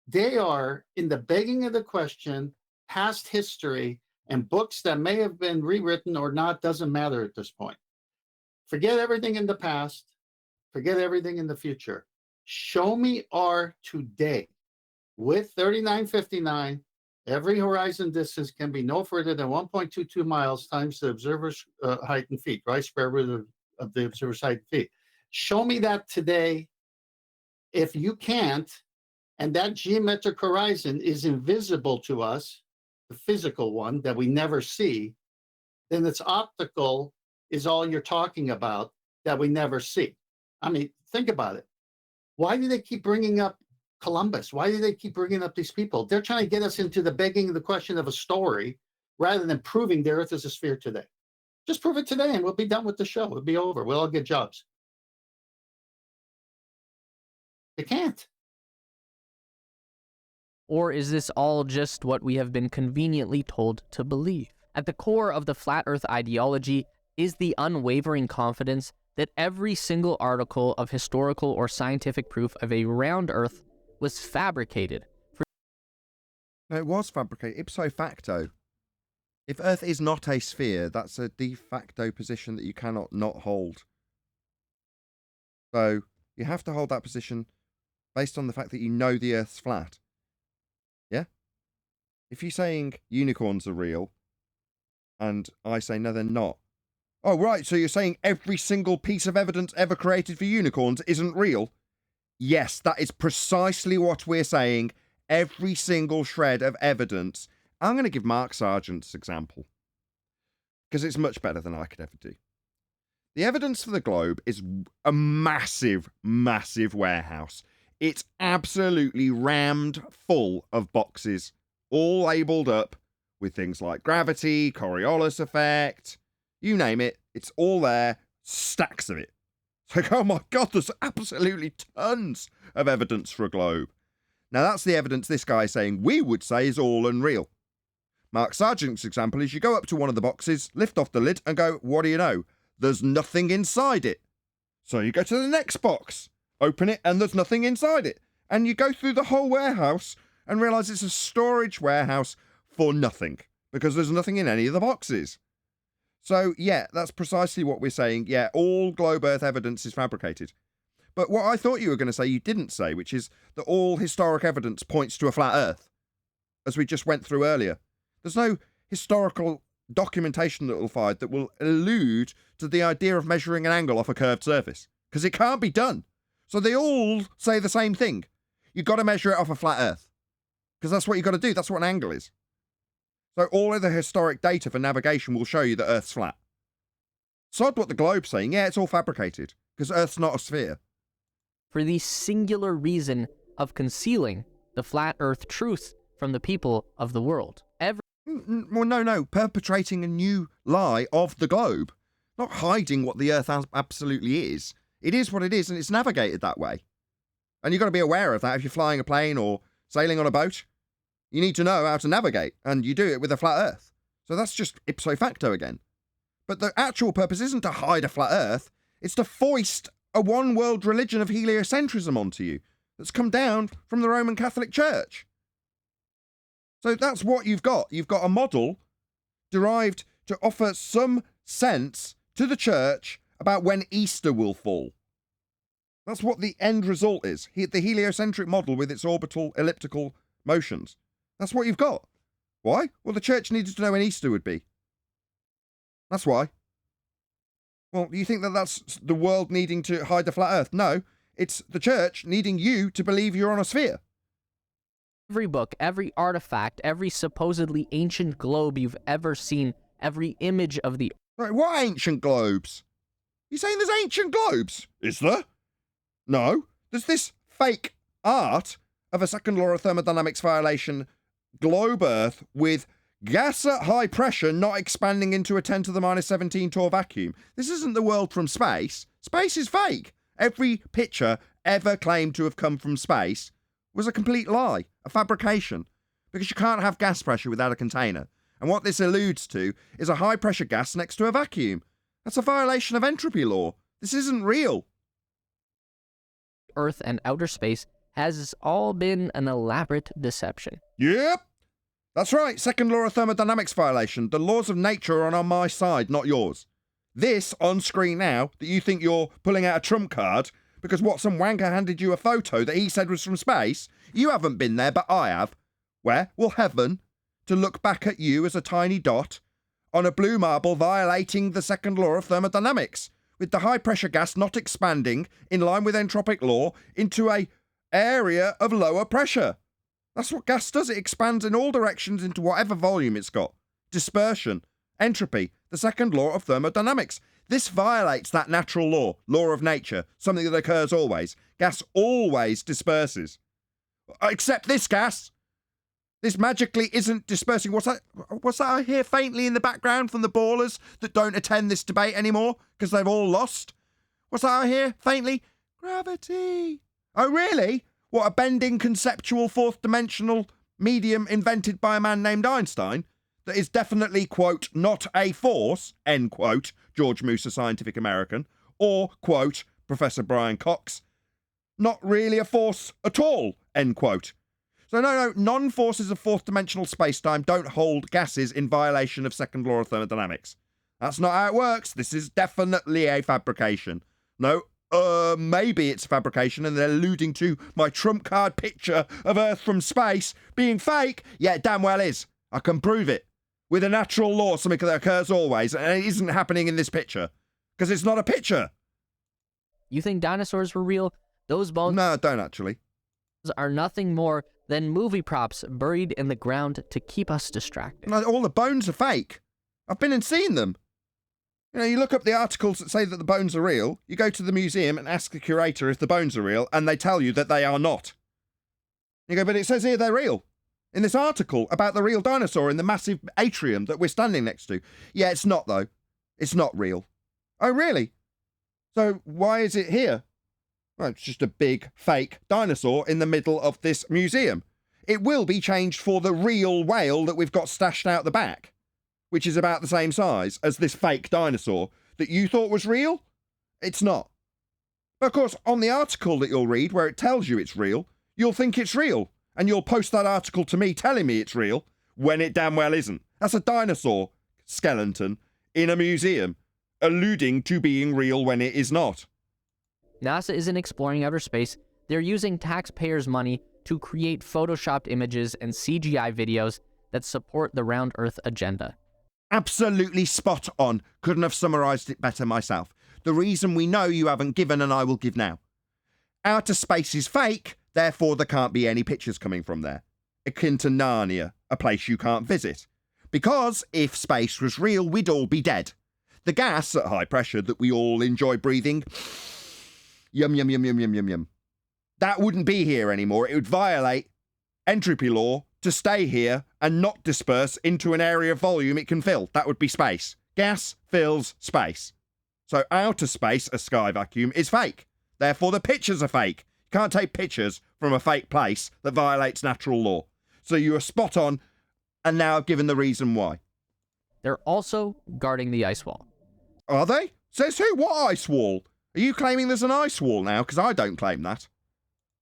They are in the begging of the question, past history, and books that may have been rewritten or not, doesn't matter at this point. Forget everything in the past. Forget everything in the future. Show me R today with 3959 Every horizon distance can be no further than 1.22 miles times the observer's height in feet, right? Square root of the observer's height in feet. Show me that today. If you can't, and that geometric horizon is invisible to us, the physical one that we never see, then it's optical is all you're talking about that we never see. I mean, think about it. Why do they keep bringing up Columbus? Why do they keep bringing up these people? They're trying to get us into the begging of the question of a story rather than proving the Earth is a sphere today. Just prove it today and we'll be done with the show. It'll be over. We'll all get jobs. They can't. Or is this all just what we have been conveniently told to believe? At the core of the flat Earth ideology is the unwavering confidence that every single article of historical or scientific proof of a round Earth was fabricated. No, it was fabricated, ipso facto. If Earth is not a sphere, that's a de facto position that you cannot not hold. So, you have to hold that position based on the fact that you know the Earth's flat. Yeah? If you're saying unicorns are real, and I say no, they're not. Oh, right, so you're saying every single piece of evidence ever created for unicorns isn't real? Yes, that is precisely what we're saying. Every single shred of evidence. I'm going to give Mark Sargent's example, because it's much better than I could ever do. The evidence for the globe is a massive, massive warehouse. It's absolutely rammed full of boxes, all labelled up with things like gravity, Coriolis effect, you name it, it's all there, stacks of it. It's like, oh my God, there's absolutely tons of evidence for a globe. Now that's the evidence this guy is saying we would say is all unreal. Mark Sargent's example is you go up to one of the boxes, lift off the lid and go, what do you know? There's nothing inside it. So you go to the next box, open it and there's nothing inside it. And you go through the whole warehouse and realise it's a storage warehouse for nothing, because there's nothing in any of the boxes. So, yeah, that's precisely what we're saying. Yeah, all globe Earth evidence is fabricated. But what I thought you were going to say you didn't say, which is that all historic evidence points to a flat Earth, as we just went through earlier. There's no historical documentation that will find that will allude to the idea of measuring an angle off a curved surface, because it can't be done. So they all say the same thing. You've got to measure it off a flat Earth, because that's what you've got to do. That's what an angle is. So all of the historic data for navigation will show you that Earth's flat. Sod what the globe's saying. Yeah, it's all fabricated, because Earth's not a sphere. For the singular reason of concealing the flat Earth truth from the people of the world. Well, no. Perpetrating a new lie of the globe. Not hiding what the Earth absolutely is. It is what it is, and it's navigated that way. And you've got to be aware of that if you're flying a plane or sailing on a boat. You need to know how to navigate, and you do it with a flat Earth. So that's just ipso facto again. But the actual purpose isn't to hide a flat Earth, it's to foist a one-world religion of heliocentrism onto you that's come down from the Roman Catholic Church. So that's what you've got. You've got a model derived to offer some sense to the church about when Easter will fall. That's what the end result is. The heliocentric model with its orbital elliptical motions. That's what you've got. Why? Well, the church needed to know when Easter would be. That's why. Well, you think that that's the world needing to hide the flat Earth? No, it's the church needing you to believe you're on a sphere. Every book, every artifact, every supposedly ancient globe you've ever seen, every image of the... Right, what ancient globes? You saying there's ancient globes? Is there? No. There's this fake art of a second law of thermodynamics violation globe Earth with gas at high pressure not expanding into a 10 to the minus 17 torr vacuum. This isn't the world from space. Space is fake. Every picture ever claimed to have come from space was a complete lie, a fabrication, because you can't have gas pressure without a container. And what this alludes to is a high pressure gas next to a vacuum. That's a violation of entropy law. This isn't real. Earth and outer space has all been an elaborate deception. Yep. That's right. Second law of thermodynamics violation. The laws of nature are on my side, not yours. This on screen now that you think you're pulling out a trump card because what, some wanker handed you a photo that he said was from space? You haven't been there, but I have. Where? Well, heaven. to look back at you as a tiny dot on a blue marble violating the second law of thermodynamics, with the high-pressure gas not expanding in line with entropic law into a area of lower pressure. That's what gas does. It expands in all directions into whatever volume it's got. Dispersion, entropy, the second law of thermodynamics. This violates that natural law of nature, something that occurs always. Gas always disperses. Except this gas. This magically isn't dispersing. What's that I hear faintly in the background from the ballers that don't attend this debate anymore because they've all lost? What's that I hear faintly? Gravity. Oh, really? What, a bending conceptual fourth dimensional medium invented by a man named Einstein that is definitely, quote, not a force, end quote, George Moose, a Scientific American, or, quote, Professor Brian Cox, not really a force at all, end quote. So no, non-forces of fourth-dimensional space-time don't hold gases in violation of second law of thermodynamics. That's not how it works. This is definitely a fabrication. No, maybe it's a fabrication and they're alluding to my trump card picture of Earth from space being fake. Yeah, it damn well is. I can prove it. With a natural law, something that occurs always, and it isn't happening in this picture. Because it's not a picture. You think dinosaurs were real? Those bones... No, I don't actually. ...are nothing more than movie props buried in the ground to keep us distracted. No, all the bones are fake. I've been and seen them. You know, you look up the articles that say that the bones are real, you go to the museum and ask the curator if the bones are real, and they tell you that they are not. You go, but it says here they're real. In this article about the real dinosaur in the massive atrium that we're standing next to. Yeah, it's not, though. It's not real. Oh, really? So why is it here? Well, it's just a big, fake dinosaur in the middle of this museum. It will be changed for the real whale that we've got stashed out the back, which is about the same size as this fake dinosaur that you thought was real. It's not. But of course, on the article that you'll read where it tells you it's real, you'll think it's real, and you'll post that article to me telling me it's real when it damn well isn't. That's a dinosaur skeleton in a museum, alluding to being real when it is not. NASA isn't exploring outer space. They're using taxpayers' money to create photoshopped images and CGI videos that support the round Earth agenda. Absolutely spot on. Couldn't have summarised it better myself. The reason we know you haven't given and I will give now. Outer space is fake, therefore there can't be any pictures coming from there. Akin to Narnia, a place you can't visit. Because if space was real, we'd all be dead. The gas at high pressure that we all enjoy breathing... Yum, yum, yum, yum, yum, yum, yum. That wouldn't be here anymore. It would violate entropy law to stay here and not disperse into an area of volume it can fill. That would be space. Gas fills space. So outer space, a sky vacuum, is fake. Therefore, the pictures are fake. You can't take pictures from a fake place that violates natural law. So you are spot on, and now I've given the reason why. They're also guarding the ice wall. Are they? Says who? What ice wall? Are you claiming there's an ice wall now? Because I don't claim that.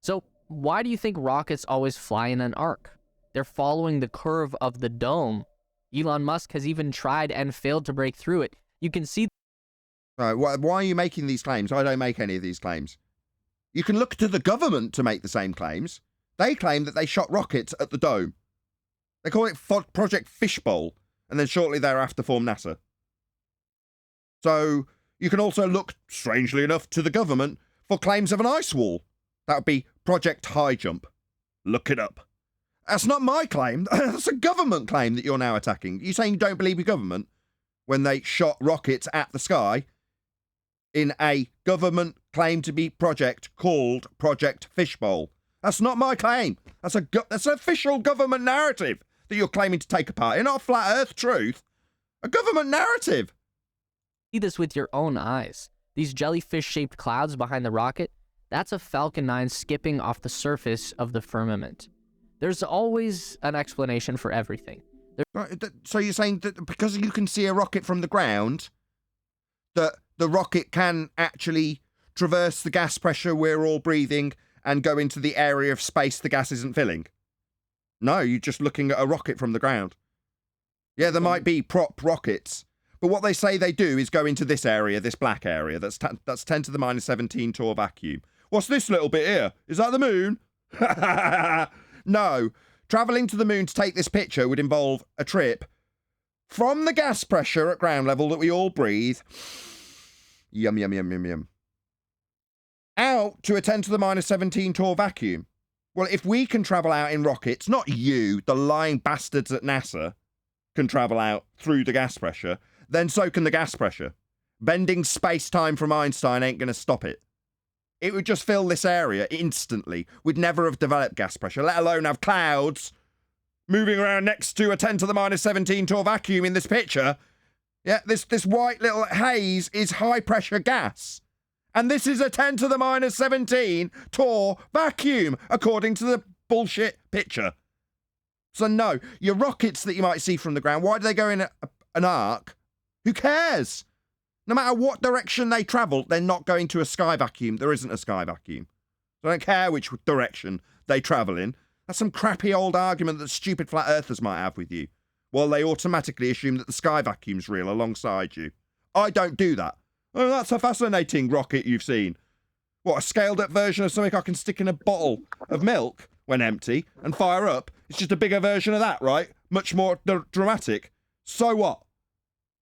So why do you think rockets always fly in an arc? They're following the curve of the dome. Elon Musk has even tried and failed to break through it. You can see... Right, why are you making these claims? I don't make any of these claims. You can look to the government to make the same claims. They claim that they shot rockets at the dome. They call it Project Fishbowl, and then shortly thereafter form NASA. So... you can also look, strangely enough, to the government for claims of an ice wall. That would be Project High Jump. Look it up. That's not my claim. That's a government claim that you're now attacking. You saying you don't believe your government when they shot rockets at the sky in a government claim to be project called Project Fishbowl. That's not my claim. That's an official government narrative that you're claiming to take apart. It's not a flat earth truth. A government narrative. See this with your own eyes. These jellyfish-shaped clouds behind the rocket, that's a Falcon 9 skipping off the surface of the firmament. There's always an explanation for everything. So you're saying that because you can see a rocket from the ground, that the rocket can actually traverse the gas pressure we're all breathing and go into the area of space the gas isn't filling? No, you're just looking at a rocket from the ground. Yeah, there might be prop rockets, but what they say they do is go into this area, this black area, that's 10 to the minus 17 torr vacuum. What's this little bit here? Is that the moon? No. travelling to the moon to take this picture would involve a trip from the gas pressure at ground level that we all breathe, yum, yum, yum, yum, yum, out to a 10 to the minus 17 torr vacuum. Well, if we can travel out in rockets, not you, the lying bastards at NASA, can travel out through the gas pressure, then so can the gas pressure. Bending space-time from Einstein ain't going to stop it. It would just fill this area instantly. We'd never have developed gas pressure, let alone have clouds moving around next to a 10 to the minus 17 torr vacuum in this picture. Yeah, this white little haze is high-pressure gas. And this is a 10 to the minus 17 torr vacuum, according to the bullshit picture. So no, your rockets that you might see from the ground, why do they go in an arc? Who cares? No matter what direction they travel, they're not going to a sky vacuum. There isn't a sky vacuum. So I don't care which direction they travel in. That's some crappy old argument that stupid flat earthers might have with you, while they automatically assume that the sky vacuum's real alongside you. I don't do that. Oh, that's a fascinating rocket you've seen. What, a scaled-up version of something I can stick in a bottle of milk when empty and fire up? It's just a bigger version of that, right? Much more dramatic. So what?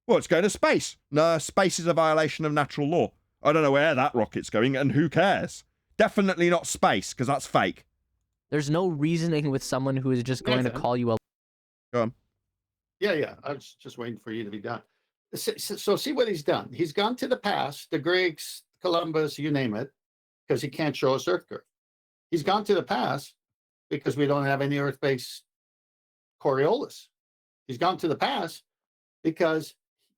Well, it's going to space. No, space is a violation of natural law. I don't know where that rocket's going, and who cares? Definitely not space, because that's fake. There's no reasoning with someone who is just going to call you a... Go on. Yeah. I was just waiting for you to be done. So see what he's done. He's gone to the past, the Greeks, Columbus, you name it, because he can't show us Earth curve. He's gone to the past because we don't have any Earth-based Coriolis. He's gone to the past because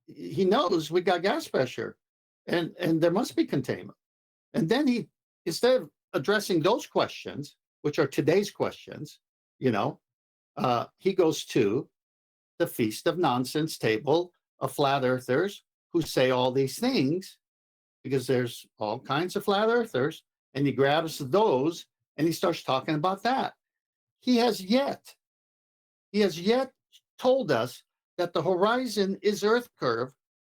he knows we got gas pressure and there must be containment. And then he, instead of addressing those questions, which are today's questions, he goes to the Feast of Nonsense table of flat earthers who say all these things, because there's all kinds of flat earthers, and he grabs those and he starts talking about that. He has yet told us that the horizon is Earth curve,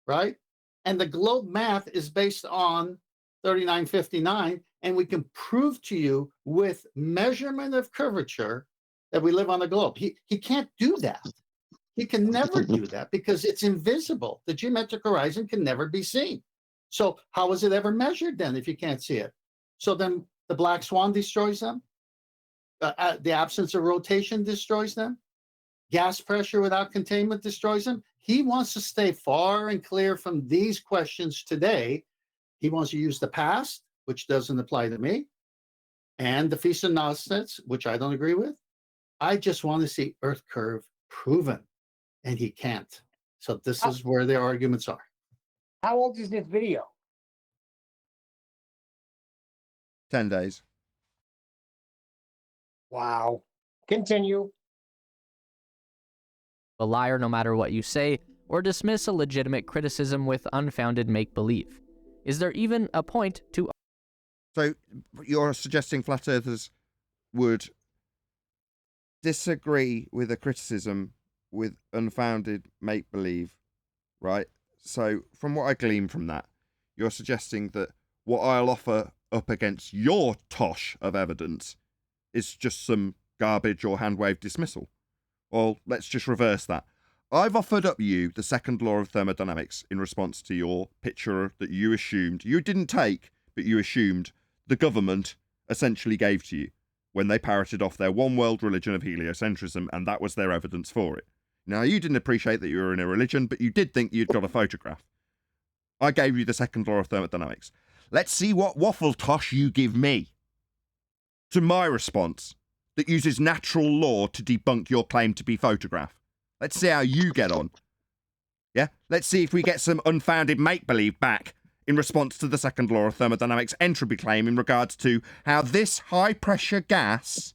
right? And the globe math is based on 3959, and we can prove to you with measurement of curvature that we live on the globe. He can't do that. He can never do that because it's invisible. The geometric horizon can never be seen. So how is it ever measured then if you can't see it? So then the black swan destroys them. The absence of rotation destroys them. Gas pressure without containment destroys them. He wants to stay far and clear from these questions today. He wants to use the past, which doesn't apply to me, and the Feast of Nonsense, which I don't agree with. I just want to see Earth curve proven, and he can't. So this is where their arguments are. How old is this video? 10 days. Wow. Continue. a liar no matter what you say, or dismiss a legitimate criticism with unfounded make-believe. Is there even a point to... So you're suggesting flat earthers would disagree with a criticism with unfounded make-believe, right? So from what I glean from that, you're suggesting that what I'll offer up against your tosh of evidence is just some garbage or hand-wave dismissal. Well, let's just reverse that. I've offered up you the second law of thermodynamics in response to your picture that you assumed, you didn't take, but you assumed the government essentially gave to you when they parroted off their one world religion of heliocentrism, and that was their evidence for it. Now, you didn't appreciate that you were in a religion, but you did think you'd got a photograph. I gave you the second law of thermodynamics. Let's see what waffle tosh you give me to my response that uses natural law to debunk your claim to be photograph. Let's see how you get on. Yeah? Let's see if we get some unfounded make-believe back in response to the second law of thermodynamics entropy claim in regards to how this high-pressure gas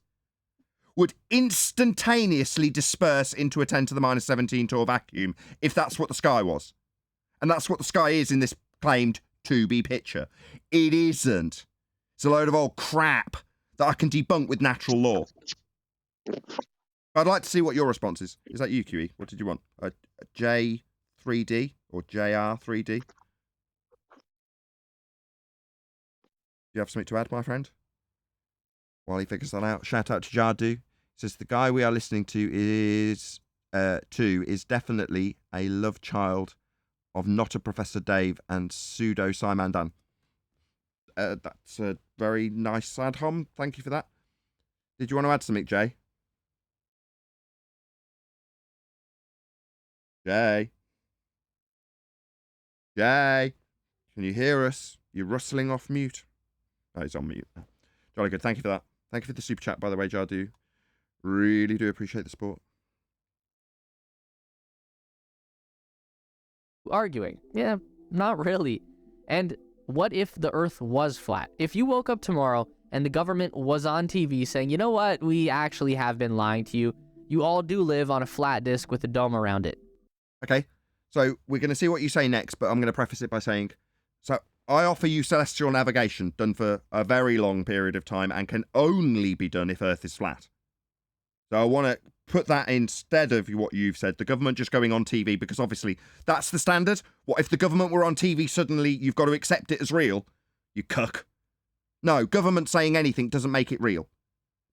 would instantaneously disperse into a 10 to the minus 17 torr vacuum if that's what the sky was. And that's what the sky is in this claimed to-be picture. It isn't. It's a load of old crap that I can debunk with natural law. I'd like to see what your response is. Is that you, QE? What did you want? A J3D or JR3D? Do you have something to add, my friend? While he figures that out, shout out to Jardu. Says the guy we are listening to is definitely a love child of not a Professor Dave and pseudo Simon Dan. That's a very nice sad hum. Thank you for that. Did you want to add something, Jay? Jay? Jay? Can you hear us? You're rustling off mute. Oh, he's on mute. Jolly good. Thank you for that. Thank you for the super chat, by the way, Jardu. Really do appreciate the support. Arguing. Yeah, not really. And what if the Earth was flat? If you woke up tomorrow and the government was on TV saying, you know what, we actually have been lying to you. You all do live on a flat disk with a dome around it. Okay, so we're going to see what you say next, but I'm going to preface it by saying, so I offer you celestial navigation done for a very long period of time and can only be done if Earth is flat. So I want to put that instead of what you've said, the government just going on TV, because obviously that's the standard. What if the government were on TV suddenly, you've got to accept it as real? You cuck. No, government saying anything doesn't make it real.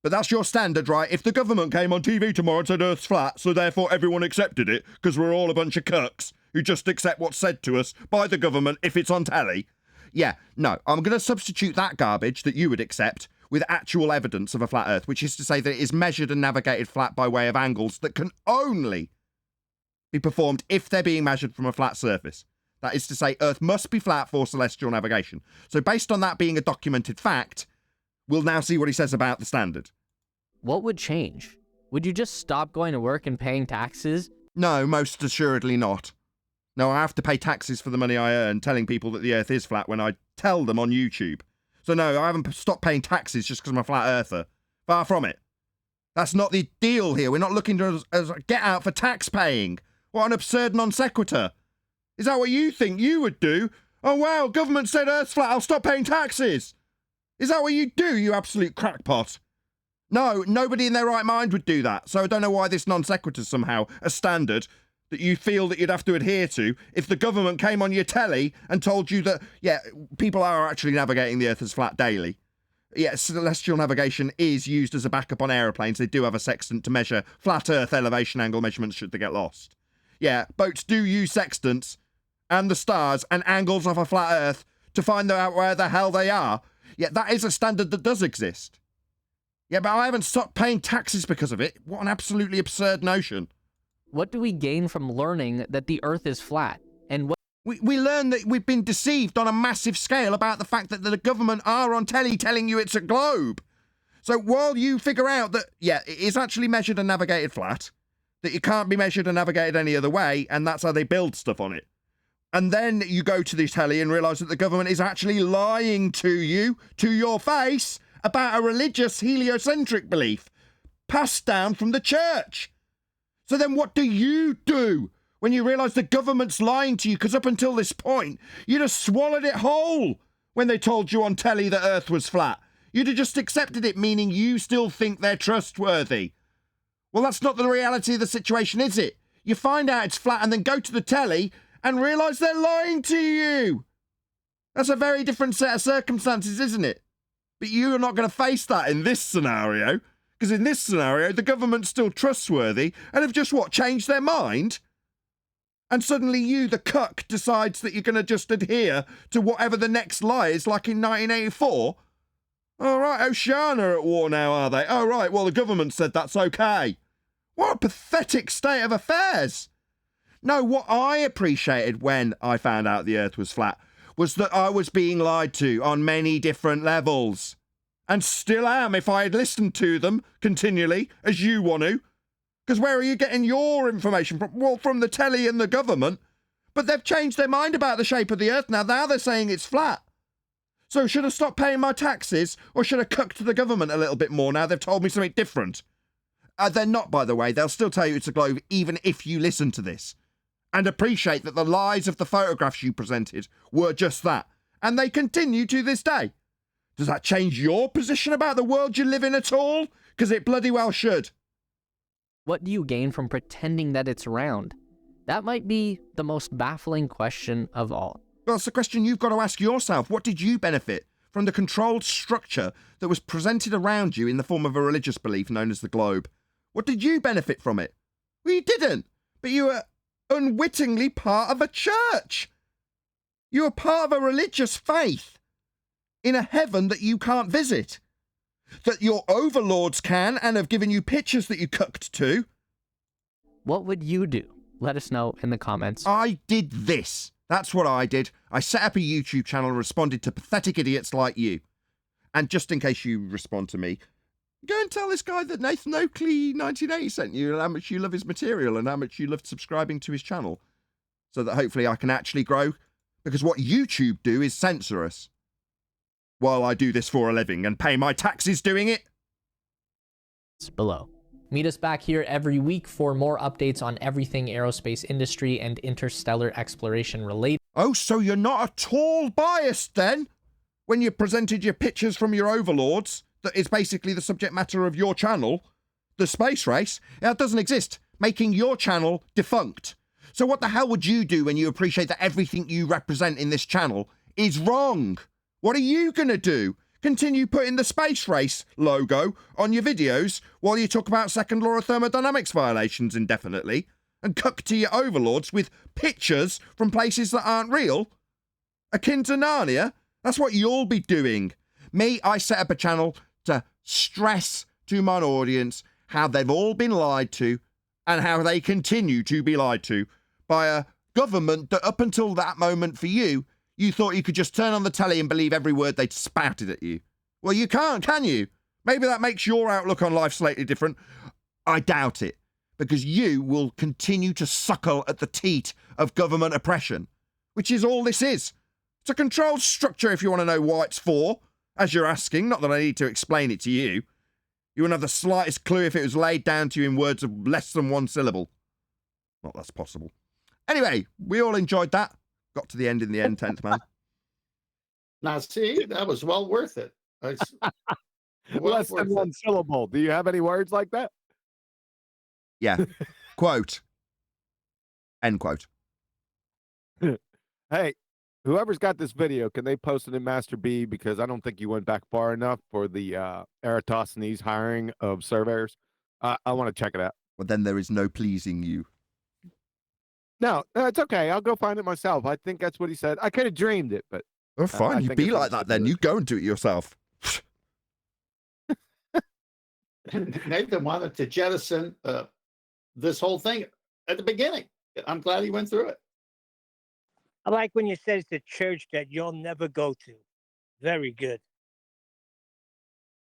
But that's your standard, right? If the government came on TV tomorrow and said Earth's flat, so therefore everyone accepted it, because we're all a bunch of cucks who just accept what's said to us by the government if it's on telly. Yeah, no, I'm going to substitute that garbage that you would accept with actual evidence of a flat Earth, which is to say that it is measured and navigated flat by way of angles that can only be performed if they're being measured from a flat surface. That is to say, Earth must be flat for celestial navigation. So based on that being a documented fact, we'll now see what he says about the standard. What would change? Would you just stop going to work and paying taxes? No, most assuredly not. No, I have to pay taxes for the money I earn telling people that the Earth is flat when I tell them on YouTube. So no, I haven't stopped paying taxes just because I'm a flat earther. Far from it. That's not the deal here. We're not looking to as a get out for tax paying. What an absurd non sequitur. Is that what you think you would do? Oh wow, government said Earth's flat, I'll stop paying taxes. Is that what you do, you absolute crackpot? No, nobody in their right mind would do that. So I don't know why this non sequitur is somehow a standard that you feel that you'd have to adhere to if the government came on your telly and told you that, yeah, people are actually navigating the Earth as flat daily. Yeah, celestial navigation is used as a backup on aeroplanes. They do have a sextant to measure flat Earth elevation angle measurements should they get lost. Yeah, boats do use sextants and the stars and angles of a flat Earth to find out where the hell they are. Yeah, that is a standard that does exist. Yeah, but I haven't stopped paying taxes because of it. What an absolutely absurd notion. What do we gain from learning that the Earth is flat? And what we learn that we've been deceived on a massive scale about the fact that the government are on telly telling you it's a globe. So while you figure out that, yeah, it is actually measured and navigated flat, that it can't be measured and navigated any other way, and that's how they build stuff on it. And then you go to this telly and realise that the government is actually lying to you, to your face, about a religious heliocentric belief passed down from the church. So then what do you do when you realise the government's lying to you? Because up until this point, you'd have swallowed it whole when they told you on telly that Earth was flat. You'd have just accepted it, meaning you still think they're trustworthy. Well, that's not the reality of the situation, is it? You find out it's flat and then go to the telly and realise they're lying to you. That's a very different set of circumstances, isn't it? But you're not going to face that in this scenario. Because in this scenario, the government's still trustworthy and have just, changed their mind? And suddenly you, the cuck, decides that you're going to just adhere to whatever the next lie is, like in 1984? All right, Oceania are at war now, are they? Oh, right, well, the government said that's okay. What a pathetic state of affairs. No, what I appreciated when I found out the Earth was flat was that I was being lied to on many different levels. And still am if I had listened to them continually, as you want to. Because where are you getting your information from? Well, from the telly and the government. But they've changed their mind about the shape of the Earth now. Now they're saying it's flat. So should I stop paying my taxes, or should I cuck to the government a little bit more now they've told me something different? They're not, by the way. They'll still tell you it's a globe, even if you listen to this. And appreciate that the lies of the photographs you presented were just that. And they continue to this day. Does that change your position about the world you live in at all? Because it bloody well should. What do you gain from pretending that it's round? That might be the most baffling question of all. Well, it's the question you've got to ask yourself. What did you benefit from the controlled structure that was presented around you in the form of a religious belief known as the globe. What did you benefit from it? Well, you didn't, but you were unwittingly part of a church. You were part of a religious faith in a heaven that you can't visit, that your overlords can and have given you pictures that you cucked to. What would you do? Let us know in the comments. I did this. That's what I did. I set up a YouTube channel and responded to pathetic idiots like you. And just in case you respond to me, go and tell this guy that Nathan Oakley 1980 sent you and how much you love his material and how much you loved subscribing to his channel, so that hopefully I can actually grow. Because what YouTube do is censor us, while I do this for a living and pay my taxes doing it. It's below. Meet us back here every week for more updates on everything aerospace industry and interstellar exploration related. Oh, so you're not at all biased then? When you presented your pictures from your overlords, that is basically the subject matter of your channel, the space race, it doesn't exist, making your channel defunct. So what the hell would you do when you appreciate that everything you represent in this channel is wrong? What are you going to do? Continue putting the space race logo on your videos while you talk about second law of thermodynamics violations indefinitely and cuck to your overlords with pictures from places that aren't real? Akin to Narnia? That's what you'll be doing. Me, I set up a channel to stress to my audience how they've all been lied to and how they continue to be lied to by a government that up until that moment for you, you thought you could just turn on the telly and believe every word they'd spouted at you. Well, you can't, can you? Maybe that makes your outlook on life slightly different. I doubt it, because you will continue to suckle at the teat of government oppression, which is all this is. It's a controlled structure if you want to know why it's for, as you're asking, not that I need to explain it to you. You wouldn't have the slightest clue if it was laid down to you in words of less than one syllable. Not that's possible. Anyway, we all enjoyed that. Got to the end in the end, 10th man. Now, see, that was well worth it. Less than one syllable. Do you have any words like that? Yeah. Quote. End quote. Hey, whoever's got this video, can they post it in Master B? Because I don't think you went back far enough for the Eratosthenes hiring of surveyors. I want to check it out. Well, then there is no pleasing you. No, it's okay. I'll go find it myself. I think that's what he said. I could have dreamed it, but... Oh, fine. You be like that then. You go and do it yourself. Nathan wanted to jettison this whole thing at the beginning. I'm glad he went through it. I like when you said it's a church that you'll never go to. Very good.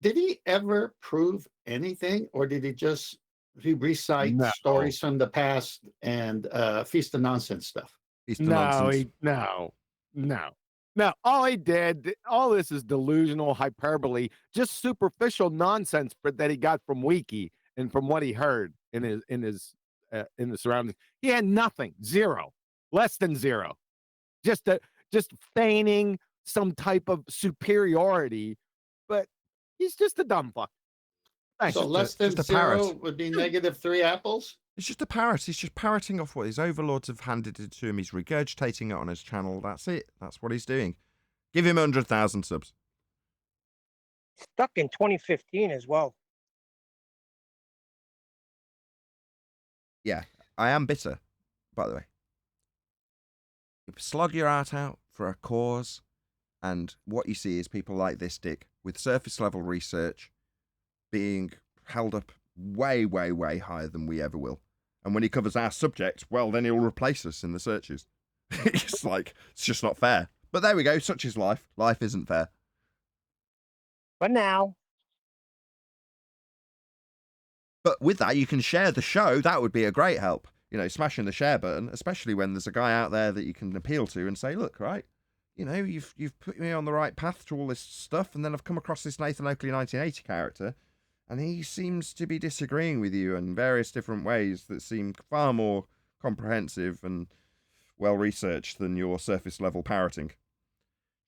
Did he ever prove anything, or did he recite stories from the past and feast of nonsense stuff? No, all he did, all this is delusional hyperbole, just superficial nonsense that he got from Wiki and from what he heard in the surroundings. He had nothing, zero, less than zero, just feigning some type of superiority, but he's just a dumb fuck. So less than zero would be -3 apples? It's just a parrot. He's just parroting off what his overlords have handed it to him. He's regurgitating it on his channel. That's it. That's what he's doing. Give him 100,000 subs. Stuck in 2015 as well. Yeah, I am bitter, by the way. You slog your heart out for a cause, and what you see is people like this dick with surface level research being held up way, way, way higher than we ever will. And when he covers our subject, well, then he'll replace us in the searches. It's like, it's just not fair. But there we go. Such is life. Life isn't fair. But now. But with that, you can share the show. That would be a great help. You know, smashing the share button, especially when there's a guy out there that you can appeal to and say, look, right, you know, you've put me on the right path to all this stuff, and then I've come across this Nathan Oakley 1980 character, and he seems to be disagreeing with you in various different ways that seem far more comprehensive and well-researched than your surface-level parroting.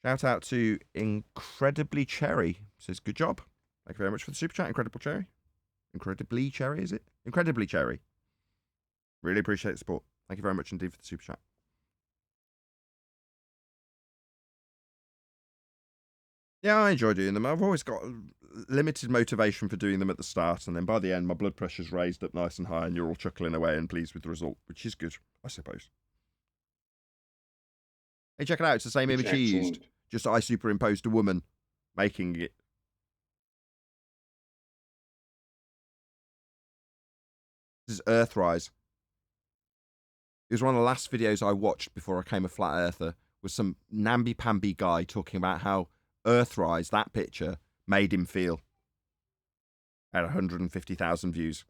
Shout out to Incredibly Cherry. Says, good job. Thank you very much for the super chat, Incredible Cherry. Incredibly Cherry, is it? Incredibly Cherry. Really appreciate the support. Thank you very much indeed for the super chat. Yeah, I enjoy doing them. I've always got limited motivation for doing them at the start, and then by the end, my blood pressure's raised up nice and high, and you're all chuckling away and pleased with the result, which is good, I suppose. Hey, check it out. It's the same It's image he used. excellent. Just I superimposed a woman making it. This is Earthrise. It was one of the last videos I watched before I became a flat earther, was some namby-pamby guy talking about how Earthrise, that picture, made him feel. At 150,000 views.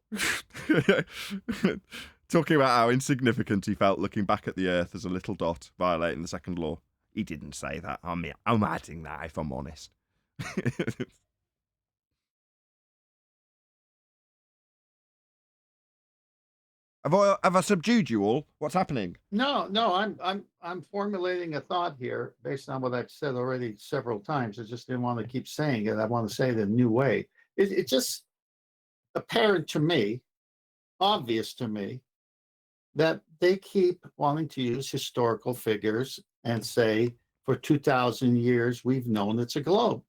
Talking about how insignificant he felt looking back at the Earth as a little dot, violating the second law. He didn't say that. I'm adding that, if I'm honest. Have I subdued you all? What's happening? No, I'm formulating a thought here based on what I've said already several times. I just didn't want to keep saying it. I want to say it in a new way. It's just apparent to me, obvious to me, that they keep wanting to use historical figures and say, for 2,000 years, we've known it's a globe.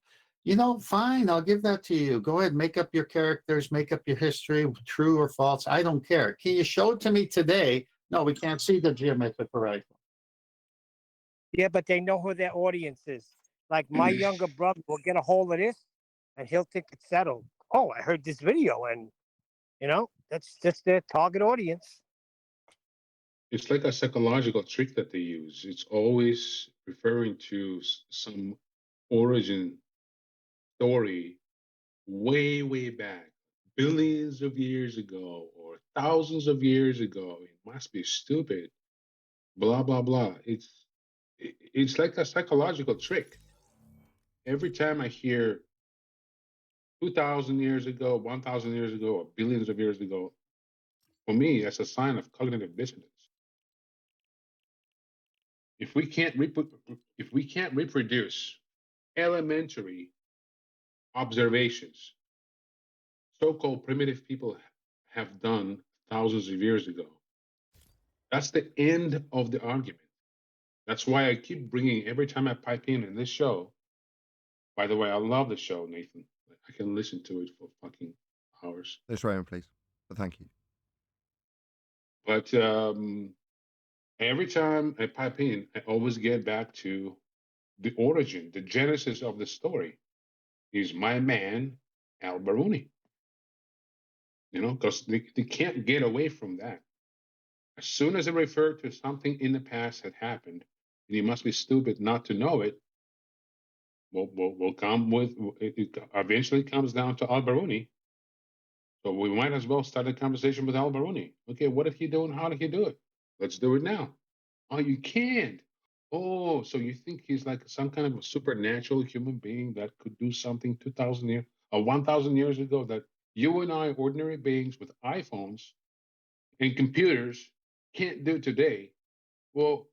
You know, fine, I'll give that to you. Go ahead, make up your characters, make up your history, true or false. I don't care. Can you show it to me today? No, we can't see the geometric horizon. Yeah, but they know who their audience is. Like my younger brother will get a hold of this and he'll think it's settled. Oh, I heard this video, and you know, that's their target audience. It's like a psychological trick that they use. It's always referring to some origin story way, way back, billions of years ago or thousands of years ago. It must be stupid. Blah, blah, blah. It's like a psychological trick. Every time I hear 2,000 years ago, 1,000 years ago, or billions of years ago, for me, that's a sign of cognitive dissonance. If we can't reproduce elementary observations so-called primitive people have done thousands of years ago, that's the end of the argument. That's why I keep bringing, every time I pipe in this show. By the way, I love the show, Nathan. I can listen to it for fucking hours. This way, please. But thank you. But every time I pipe in, I always get back to the origin, the genesis of the story. Is my man, Al Baruni. You know, because they can't get away from that. As soon as they refer to something in the past that happened, and you must be stupid not to know it, will come with, it eventually comes down to Al Baruni. So we might as well start a conversation with Al Baruni. Okay, what did he do and how did he do it? Let's do it now. Oh, you can't. Oh, so you think he's like some kind of a supernatural human being that could do something 2,000 years or 1,000 years ago that you and I, ordinary beings with iPhones and computers, can't do today? Well,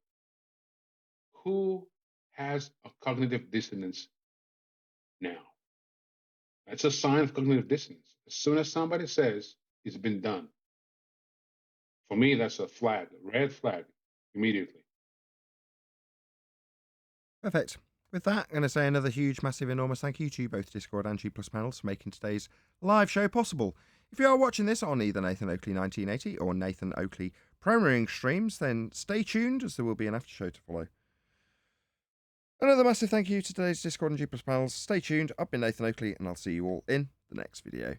who has a cognitive dissonance now? That's a sign of cognitive dissonance. As soon as somebody says it's been done, for me, that's a flag, a red flag, immediately. Perfect. With that, I'm going to say another huge, massive, enormous thank you to both Discord and G+ panels for making today's live show possible. If you are watching this on either Nathan Oakley 1980 or Nathan Oakley premiering streams, then stay tuned as there will be an after show to follow. Another massive thank you to today's Discord and G+ panels. Stay tuned. I've been Nathan Oakley, and I'll see you all in the next video.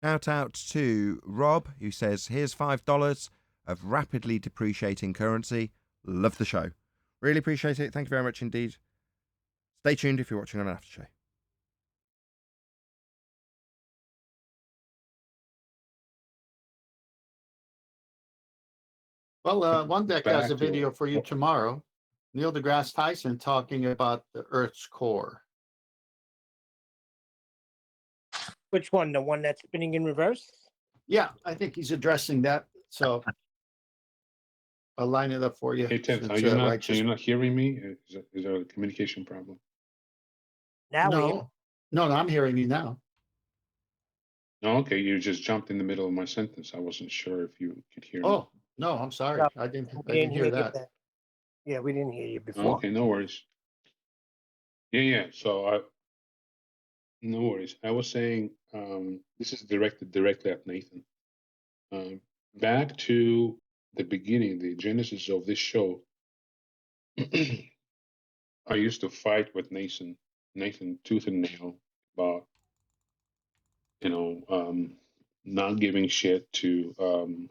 Shout out to Rob, who says, here's $5 of rapidly depreciating currency. Love the show. Really appreciate it. Thank you very much indeed. Stay tuned if you're watching on Aftershow. Well, one deck has Back a to- video for you tomorrow. Neil deGrasse Tyson talking about the Earth's core. Which one? The one that's spinning in reverse? Yeah, I think he's addressing that. So I'll line it up for you. Hey, Ted, since, are you righteous- not hearing me? Is there a communication problem? Now we No, I'm hearing you now. No, okay, you just jumped in the middle of my sentence. I wasn't sure if you could hear me. Oh, no, I'm sorry. No, I didn't we didn't hear you that. Yeah, we didn't hear you before. Okay, no worries. Yeah. So no worries. I was saying this is directed directly at Nathan. Back to the beginning, the genesis of this show. I used to fight with Nathan tooth and nail about not giving shit to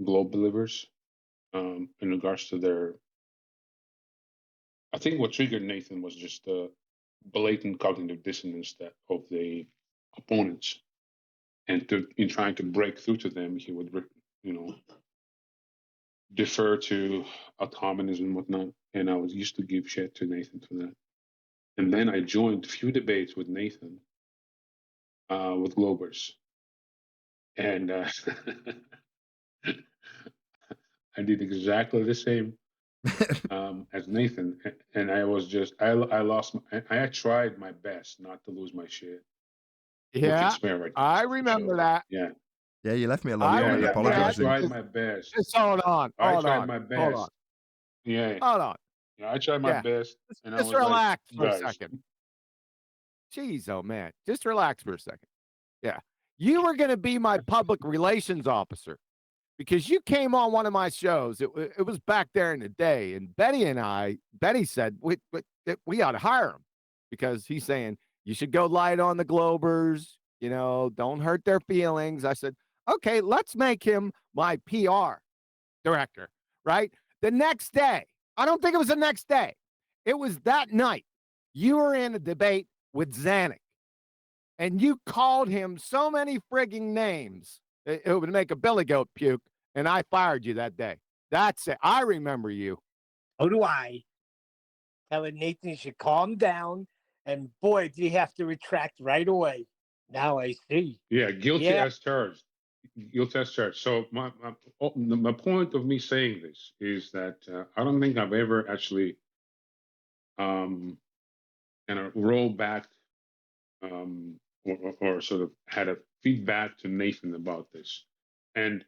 globe believers in regards to their. I think what triggered Nathan was just the blatant cognitive dissonance of the opponents, and in trying to break through to them, he would, defer to autonomism and whatnot. And I was used to give shit to Nathan for that. And then I joined a few debates with Nathan, with Globers, and I did exactly the same as Nathan, and I was just I lost. I tried my best not to lose my shit. Yeah, I remember that. Yeah. Yeah, you left me alone. I Apologizing. I tried my best. Just hold on. I tried my best. Hold on. Yeah. Hold on. Yeah, I tried my Yeah. best. And Just I was relax like, for a guys. second. Jeez, oh man. Just relax for a second. Yeah. You were going to be my public relations officer because you came on one of my shows. It was back there in the day. And Betty said, we ought to hire him because he's saying you should go light on the Globers, don't hurt their feelings. I said, okay, let's make him my PR director, right? The next day, I don't think it was the next day. It was that night. You were in a debate with Zanuck, and you called him so many frigging names, it would make a billy goat puke, and I fired you that day. That's it. I remember you. So do I. Telling Nathan he should calm down, and boy, did he have to retract right away. Now I see. Yeah, guilty as charged. Guilty as charged. So my point of me saying this is that I don't think I've ever actually kind of rolled back or sort of had a feedback to Nathan about this. And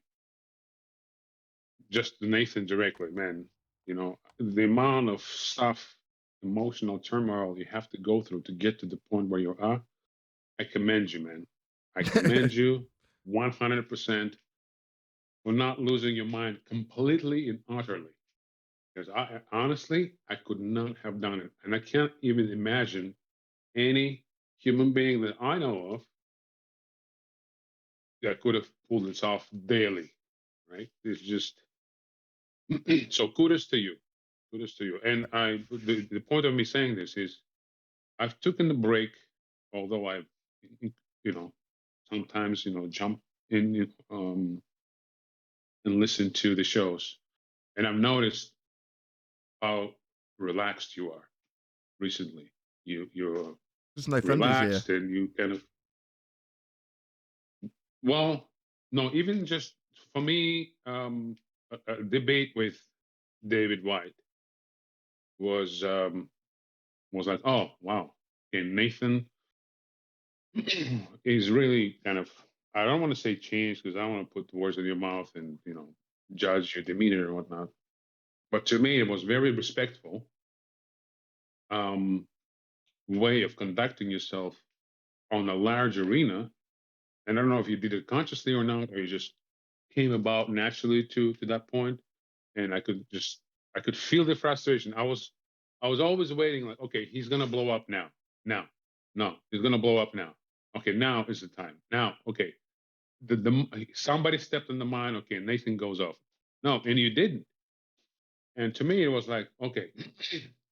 just to Nathan directly, man, the amount of stuff, emotional turmoil you have to go through to get to the point where you are, I commend you, man. I commend you 100% for not losing your mind completely and utterly. Because I honestly could not have done it. And I can't even imagine any human being that I know of that could have pulled this off daily, right? It's just, so kudos to you. Kudos to you. And the point of me saying this is I've taken the break, although I've, sometimes, jump in and listen to the shows. And I've noticed how relaxed you are recently. You're There's no friendlies relaxed here. and you kind of, well, no, even just for me, a debate with David White was like, oh wow, and Nathan is really kind of, I don't want to say changed because I don't want to put the words in your mouth and judge your demeanor and whatnot. But to me, it was very respectful way of conducting yourself on a large arena. And I don't know if you did it consciously or not, or you just came about naturally to that point. And I could feel the frustration. I was always waiting, like, okay, he's gonna blow up now. No, he's gonna blow up now. Okay, now is the time. Now, okay, somebody stepped on the mine. Okay, Nathan goes off. No, and you didn't. And to me, it was like, okay,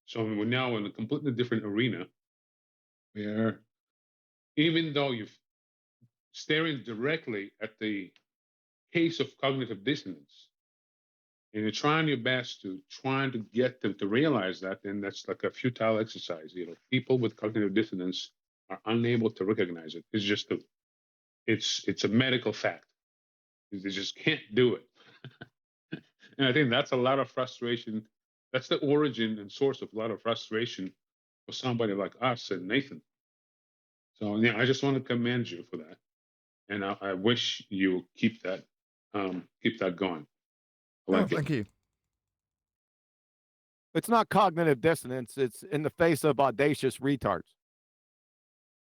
so we're now in a completely different arena where even though you're staring directly at the case of cognitive dissonance and you're trying your best to trying to get them to realize that, then that's like a futile exercise. People with cognitive dissonance are unable to recognize it. It's just it's a medical fact. They just can't do it. And I think that's a lot of frustration. That's the origin and source of a lot of frustration for somebody like us and Nathan. So yeah, I just want to commend you for that, and I wish you keep that going. I like thank you. It's not cognitive dissonance. It's in the face of audacious retards.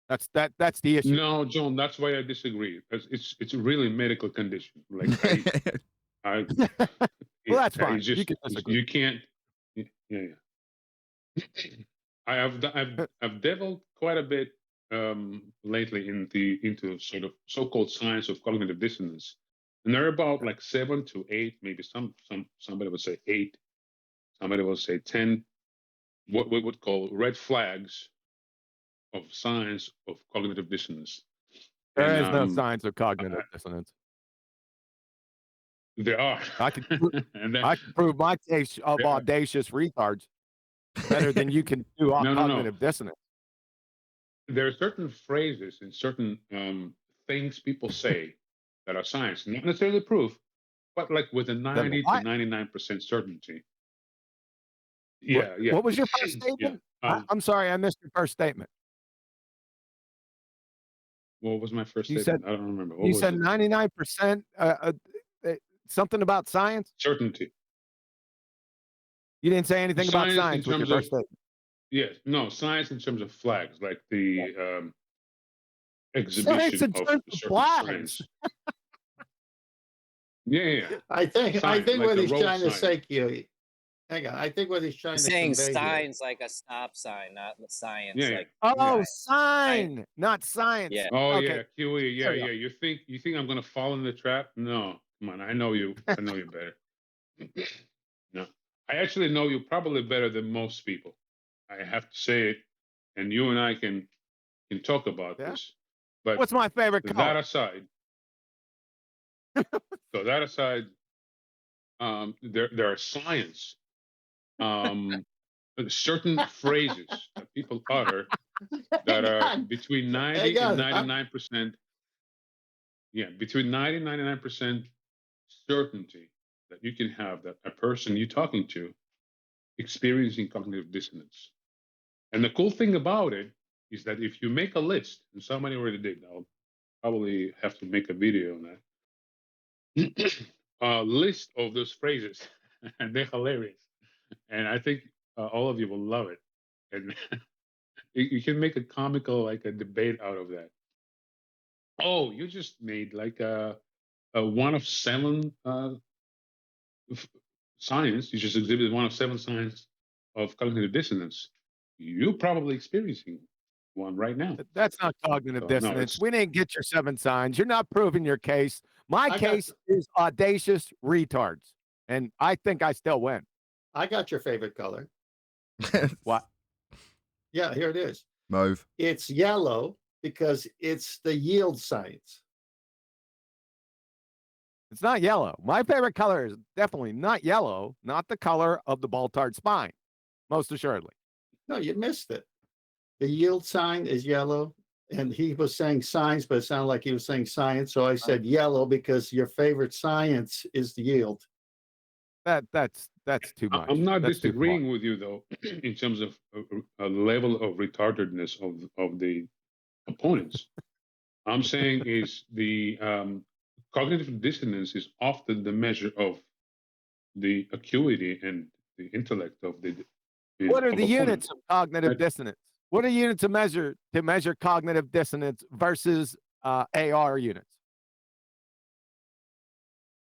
That's the issue. No, John, that's why I disagree. It's a really medical condition. Like I well, that's fine. Just, you can disagree. You can't. Yeah. I've dabbled quite a bit lately into sort of so-called science of cognitive dissonance, and there are about like 7 to 8, maybe somebody would say 8, somebody will say 10, what we would call red flags of science of cognitive dissonance. There is no science of cognitive dissonance. There are. I can prove my case of audacious retards better than you can do cognitive dissonance. There are certain phrases and certain things people say that are science, not necessarily proof, but like with a 90 to 99% certainty. Yeah, yeah. What was your first statement? Yeah. I'm sorry, I missed your first statement. What was my first You statement? said, I don't remember. You said 99% something about science? Certainty. You didn't say anything about science with your first statement. Yes, no, science in terms of flags, like the exhibition science in terms of flags. Science. Yeah. I think Science, what like he's trying to science. say, Q. Hang on. I think what he's trying to saying convey signs like a stop sign, not science. Yeah. Like sign, not science. Yeah. Oh okay. yeah, QE. Yeah. You think I'm gonna fall in the trap? No, come on. I know you. I know you better. No, I actually know you probably better than most people. I have to say it, and you and I can talk about this. But what's my favorite color? That aside, there are science. Certain phrases that people utter that are between 90 and 99%. Yeah, between 90 and 99% certainty that you can have that a person you're talking to experiencing cognitive dissonance. And the cool thing about it is that if you make a list, and somebody already did, I'll probably have to make a video on that. A list of those phrases, and they're hilarious. And I think all of you will love it. And you can make a comical, like a debate out of that. Oh, you just made like a 1 of 7 science. You just exhibited 1 of 7 signs of cognitive dissonance. You're probably experiencing one right now. That's not cognitive dissonance. We didn't get your 7 signs. You're not proving your case. My case is audacious retards. And I think I still win. I got your favorite color. What? Yeah, here it is. Mauve. It's yellow because it's the yield science. It's not yellow. My favorite color is definitely not yellow, not the color of the Baltard spine, most assuredly. No, you missed it. The yield sign is yellow, and he was saying science, but it sounded like he was saying science. So I said yellow because your favorite science is the yield. That's too much. I'm not disagreeing with you though, in terms of a level of retardedness of the opponents. I'm saying is the cognitive dissonance is often the measure of the acuity and the intellect of the. What are the units of cognitive dissonance? What are units of measure to measure cognitive dissonance versus AR units?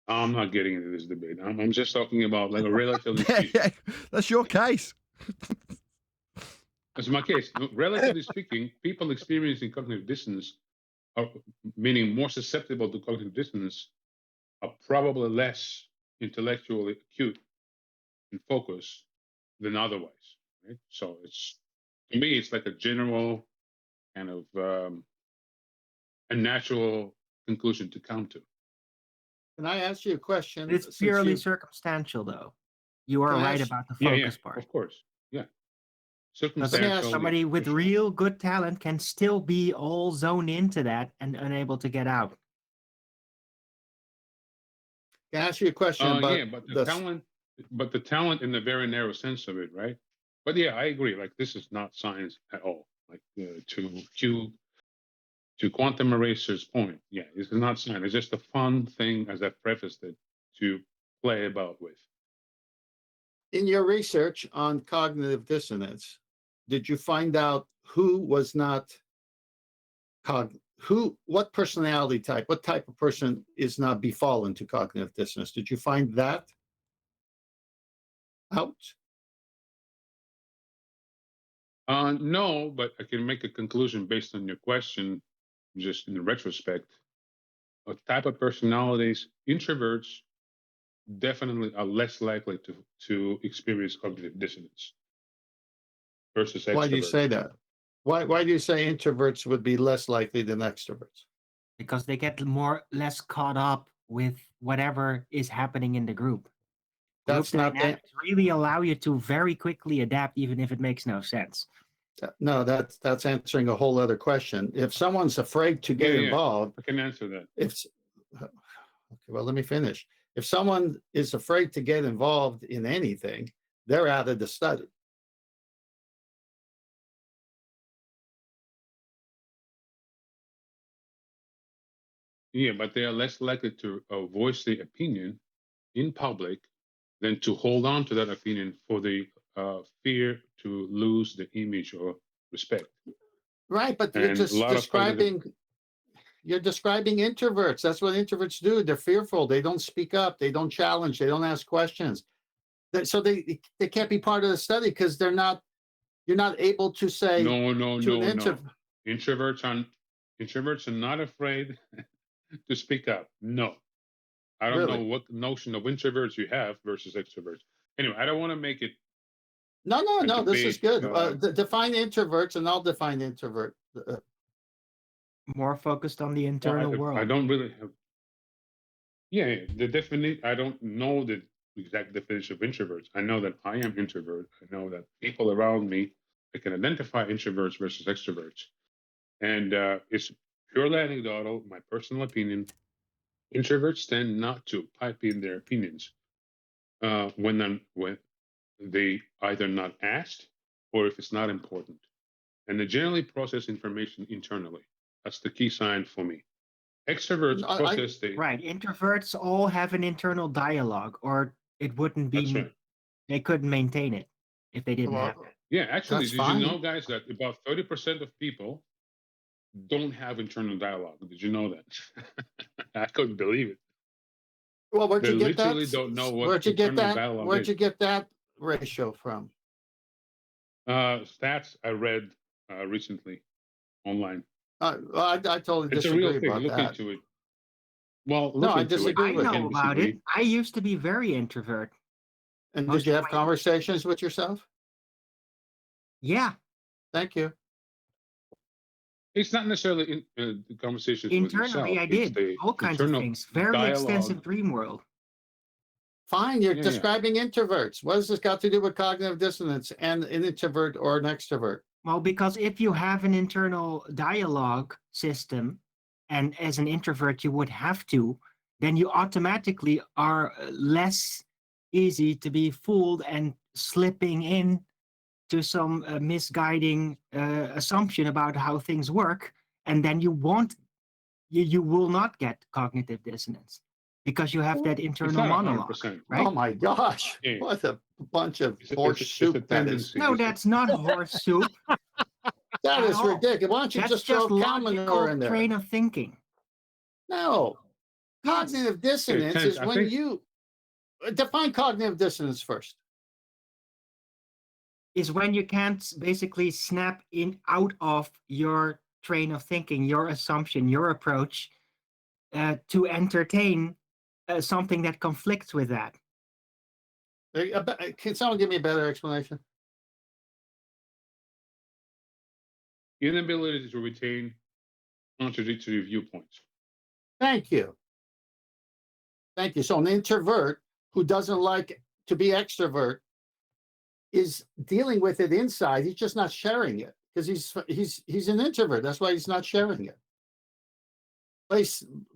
I'm not getting into this debate. I'm just talking about like a relatively. Yeah, that's your case. That's my case. Relatively speaking, people experiencing cognitive dissonance, are, meaning more susceptible to cognitive dissonance, are probably less intellectually acute and focused than otherwise. Right? So it's, to me, it's like a general kind of a natural conclusion to come to. Can I ask you a question? It's since purely you- circumstantial, though. You are Can I right ask- about the Yeah, focus yeah, part. of course. Yeah. Because Circumstantial. somebody with for sure. real good talent can still be all zoned into that and unable to get out. Can I ask you a question about Yeah, but the talent in the very narrow sense of it, right? But yeah, I agree. Like, this is not science at all. Like, to Quantum Eraser's point, yeah, this is not science. It's just a fun thing, as I prefaced it, to play about with. in your research on cognitive dissonance, did you find out who was not what personality type, what type of person is not befallen to cognitive dissonance? Did you find that out? No, but I can make a conclusion based on your question, just in retrospect. A type of personalities, introverts definitely are less likely to experience cognitive dissonance versus extroverts. Why do you say that? Why do you say introverts would be less likely than extroverts? Because they get less caught up with whatever is happening in the group. That's Group not the, dynamics really allow you to very quickly adapt, even if it makes no sense. no, that's answering a whole other question. If someone's afraid to get involved, I can answer that. Okay, well, let me finish. If someone is afraid to get involved in anything, they're out of the study. Yeah, but they are less likely to voice their opinion in public than to hold on to that opinion for the fear to lose the image or respect. Right, but you're And just a lot of describing introverts. That's what introverts do. They're fearful. They don't speak up. They don't challenge. They don't ask questions. So they can't be part of the study because you're not able to say No. introvert. Introverts are not afraid to speak up. No. I don't Really? know what notion of introverts you have versus extroverts. Anyway, I don't want to make it. No. This is debate, good. Define introverts, and I'll define introvert. More focused on the internal world. I don't really have. Yeah, the definition. I don't know the exact definition of introverts. I know that I am introvert. I know that people around me, I can identify introverts versus extroverts, and it's purely anecdotal. My personal opinion. Introverts tend not to pipe in their opinions when they either not asked or if it's not important, and they generally process information internally. That's the key sign for me. Extroverts process the right. Introverts all have an internal dialogue, or it wouldn't be. That's right. They couldn't maintain it if they didn't have it. Yeah, actually, That's did fine. you know, guys, that about 30% of people don't have internal dialogue? Did you know that? I couldn't believe it. Well, where'd They you get that? literally don't know what Where'd you get internal that? dialogue Where'd is. you get that ratio from? Stats I read recently online. I totally It's a disagree real thing. about Look that. into it. Well, No, look I into disagree it. with I you. know about it. I used to be very introvert. And Most did you of have my- conversations with yourself? Yeah. Thank you. It's not necessarily in the conversations with yourself. Internally, I It's did the all kinds of internal things. Very dialogue. extensive dream world. Fine, you're Yeah. describing introverts. What has this got to do with cognitive dissonance and an introvert or an extrovert? Well, because if you have an internal dialogue system, and as an introvert you would have to, then you automatically are less easy to be fooled and slipping in to some misguiding assumption about how things work, and then you will not get cognitive dissonance because you have that It's internal not monologue, 100%. right? Oh my gosh, Yeah. what a bunch of It's horse a soup that is. tendency. No, that's not horse soup. That at is all. ridiculous. Why don't you That's just throw cow logical manure in there? train of thinking. No. Yes. Cognitive dissonance Tense, is I when think- you define cognitive dissonance first. is when you can't basically snap in out of your train of thinking, your assumption, your approach to entertain something that conflicts with that. Can someone give me a better explanation? Inability to retain contradictory viewpoints. Thank you. Thank you. So an introvert who doesn't like to be extrovert is dealing with it inside. He's just not sharing it because he's an introvert. That's why he's not sharing it.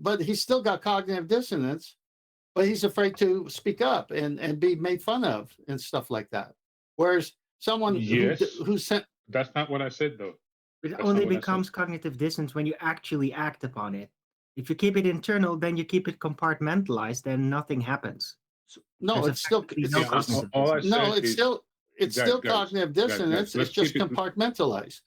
But he's still got cognitive dissonance, but he's afraid to speak up and be made fun of and stuff like that. Whereas someone who sent... That's not what I said, though. It only becomes cognitive dissonance when you actually act upon it. If you keep it internal, then you keep it compartmentalized, then nothing happens. No, it's still cognitive dissonance. It's just compartmentalized.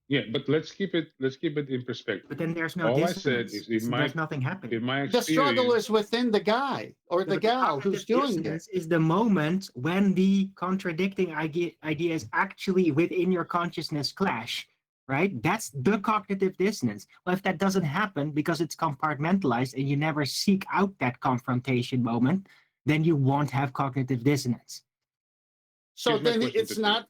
Yeah, but let's keep it in perspective. But then there's no all dissonance. I said is there's nothing happening. In my the struggle is within the guy or the gal who's doing it. Is the moment when the contradicting ideas actually within your consciousness clash, right? That's the cognitive dissonance. Well, if that doesn't happen because it's compartmentalized and you never seek out that confrontation moment, then you won't have cognitive dissonance. So then it's not...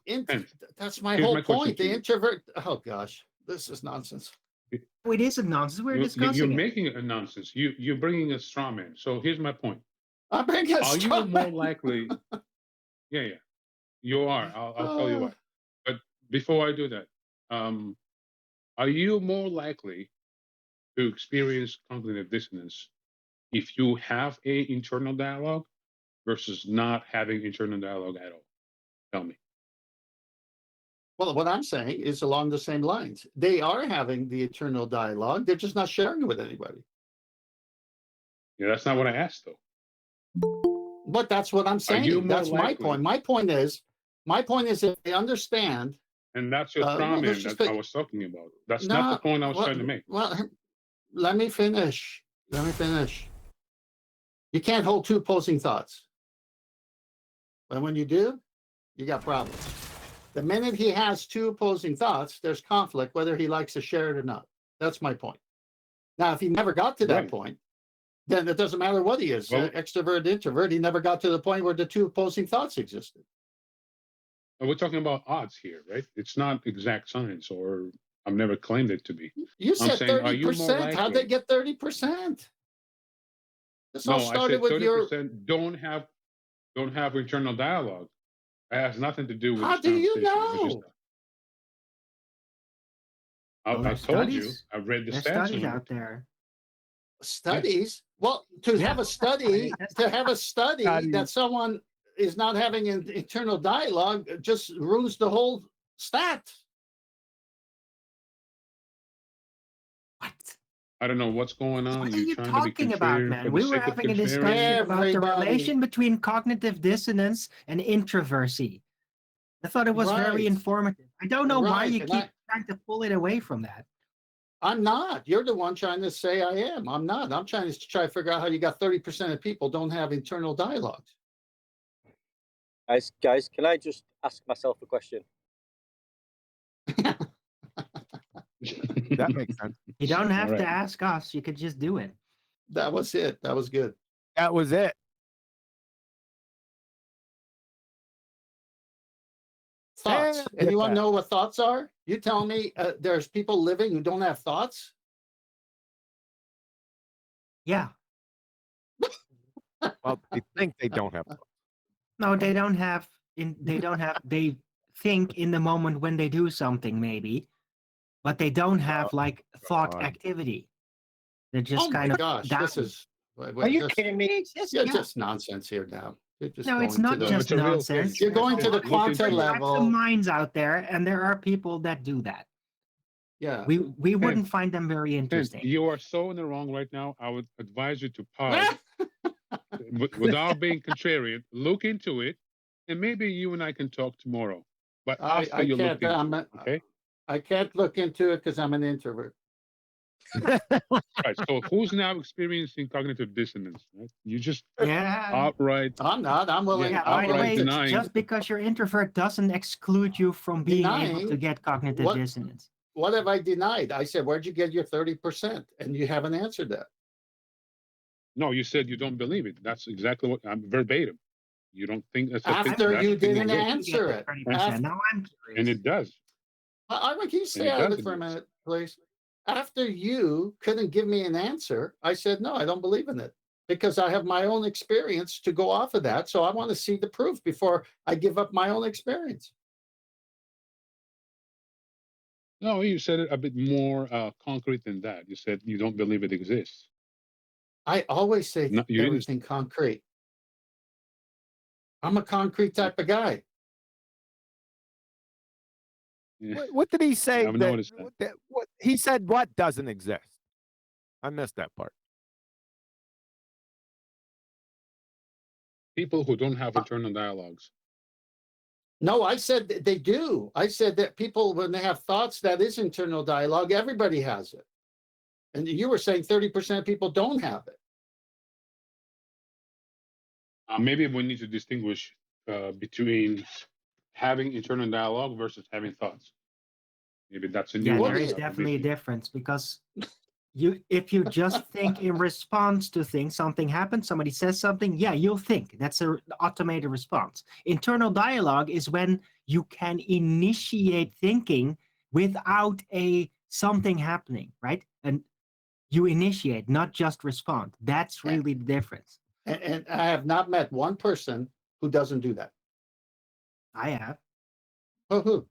That's my whole point. The introvert... Oh, gosh. This is nonsense. It is a nonsense. We're discussing You're making it a nonsense. You're bringing a straw man. So here's my point. I'm bringing a straw man. Are you more likely... Yeah. You are. I'll tell you why. But before I do that, are you more likely to experience cognitive dissonance if you have an internal dialogue versus not having internal dialogue at all? Tell me. Well, what I'm saying is along the same lines. They are having the internal dialogue. They're just not sharing it with anybody. Yeah, that's not what I asked, though. But that's what I'm saying. That's my point. My point is if they understand. And that's your straw man that I was talking about. That's not the point I was trying to make. Well, let me finish. You can't hold two opposing thoughts. And when you do, you got problems. The minute he has two opposing thoughts, there's conflict, whether he likes to share it or not. That's my point. Now, if he never got to that point, then it doesn't matter what he is, extrovert, introvert. He never got to the point where the two opposing thoughts existed. We're talking about odds here, right? It's not exact science, or I've never claimed it to be. You said 30%. How'd they get 30%? This all started with 30% don't have internal dialogue. It has nothing to do with... How do you know? I told you. I've read the stats. Studies out there. Studies? Well, to have a study that someone is not having an internal dialogue just ruins the whole stat. What? I don't know what's going on. What are you talking about, man? We were having a discussion about the relation between cognitive dissonance and introversy. I thought it was very informative. I don't know why you keep trying to pull it away from that. I'm not. You're the one trying to say I am. I'm not. I'm trying to figure out how you got 30% of people don't have internal dialogues. Guys, can I just ask myself a question? That makes sense. You don't have to ask us. You could just do it. That was it. That was good. That was it. Thoughts. Anyone know what thoughts are? You tell me there's people living who don't have thoughts? Yeah. Well, they think they don't have thoughts. No, they don't have. They think in the moment when they do something, maybe, but they don't have like thought activity. They're just kind of. Oh my gosh! This is. Are you kidding me? Just nonsense here now. No, it's not just nonsense. You're going to the quantum level. Some minds out there, and there are people that do that. Yeah, we wouldn't find them very interesting. You are so in the wrong right now. I would advise you to pause. Without being contrarian, look into it, and maybe you and I can talk tomorrow. But after you look into it, okay? I can't look into it because I'm an introvert. Right. So who's now experiencing cognitive dissonance? Right? You just Yeah. outright. I'm not. I'm willing. Yeah, I'm by the willing way, to denying. just because you're introvert doesn't exclude you from being able to denying get cognitive what dissonance. what have I denied? I said, where'd you get your 30%? And you haven't answered that. No, you said you don't believe it. That's exactly what I'm verbatim. You don't think that's a thing. After That you thing didn't exists. answer it. 30%. Now I'm curious. And it does. Can you And stay it out of does it for a exist. minute, please? After you couldn't give me an answer, I said, no, I don't believe in it because I have my own experience to go off of that. So I want to see the proof before I give up my own experience. No, you said it a bit more concrete than that. You said you don't believe it exists. I always say No, you didn't. everything concrete. I'm a concrete type of guy. Yeah. What did he say? I've noticed that. What he said? What doesn't exist? I missed that part. People who don't have internal dialogues. No, I said that they do. I said that people, when they have thoughts, that is internal dialogue. Everybody has it. And you were saying 30% of people don't have it. Maybe we need to distinguish between having internal dialogue versus having thoughts. Maybe that's a Yeah, nuance. there is definitely a difference because if you just think in response to things, something happens, somebody says something, yeah, you'll think. That's an automated response. Internal dialogue is when you can initiate thinking without something happening, right? And you initiate, not just respond. That's really the difference. And I have not met one person who doesn't do that. I have. Who?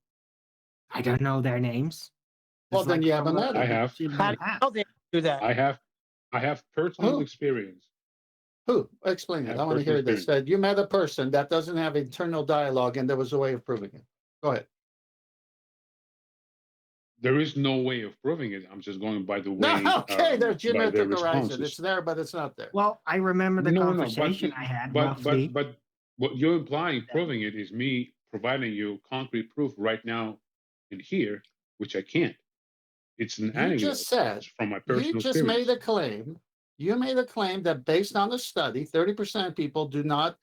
I don't know their names. Well, then you haven't met I them. have. How they do that? I have personal Who? experience. Who? Explain it. I want to hear this. That you met a person that doesn't have internal dialogue and there was a way of proving it. Go ahead. There is no way of proving it. I'm just going by the way. No, okay, there's by their geometric horizon. responses. It's there, but it's not there. Well, I remember the conversation I had roughly. But what you're implying, proving it, is me providing you concrete proof right now in here, which I can't. It's an You anecdote. just said, It's from my personal you just experience. made a claim. You made a claim that based on the study, 30% of people do not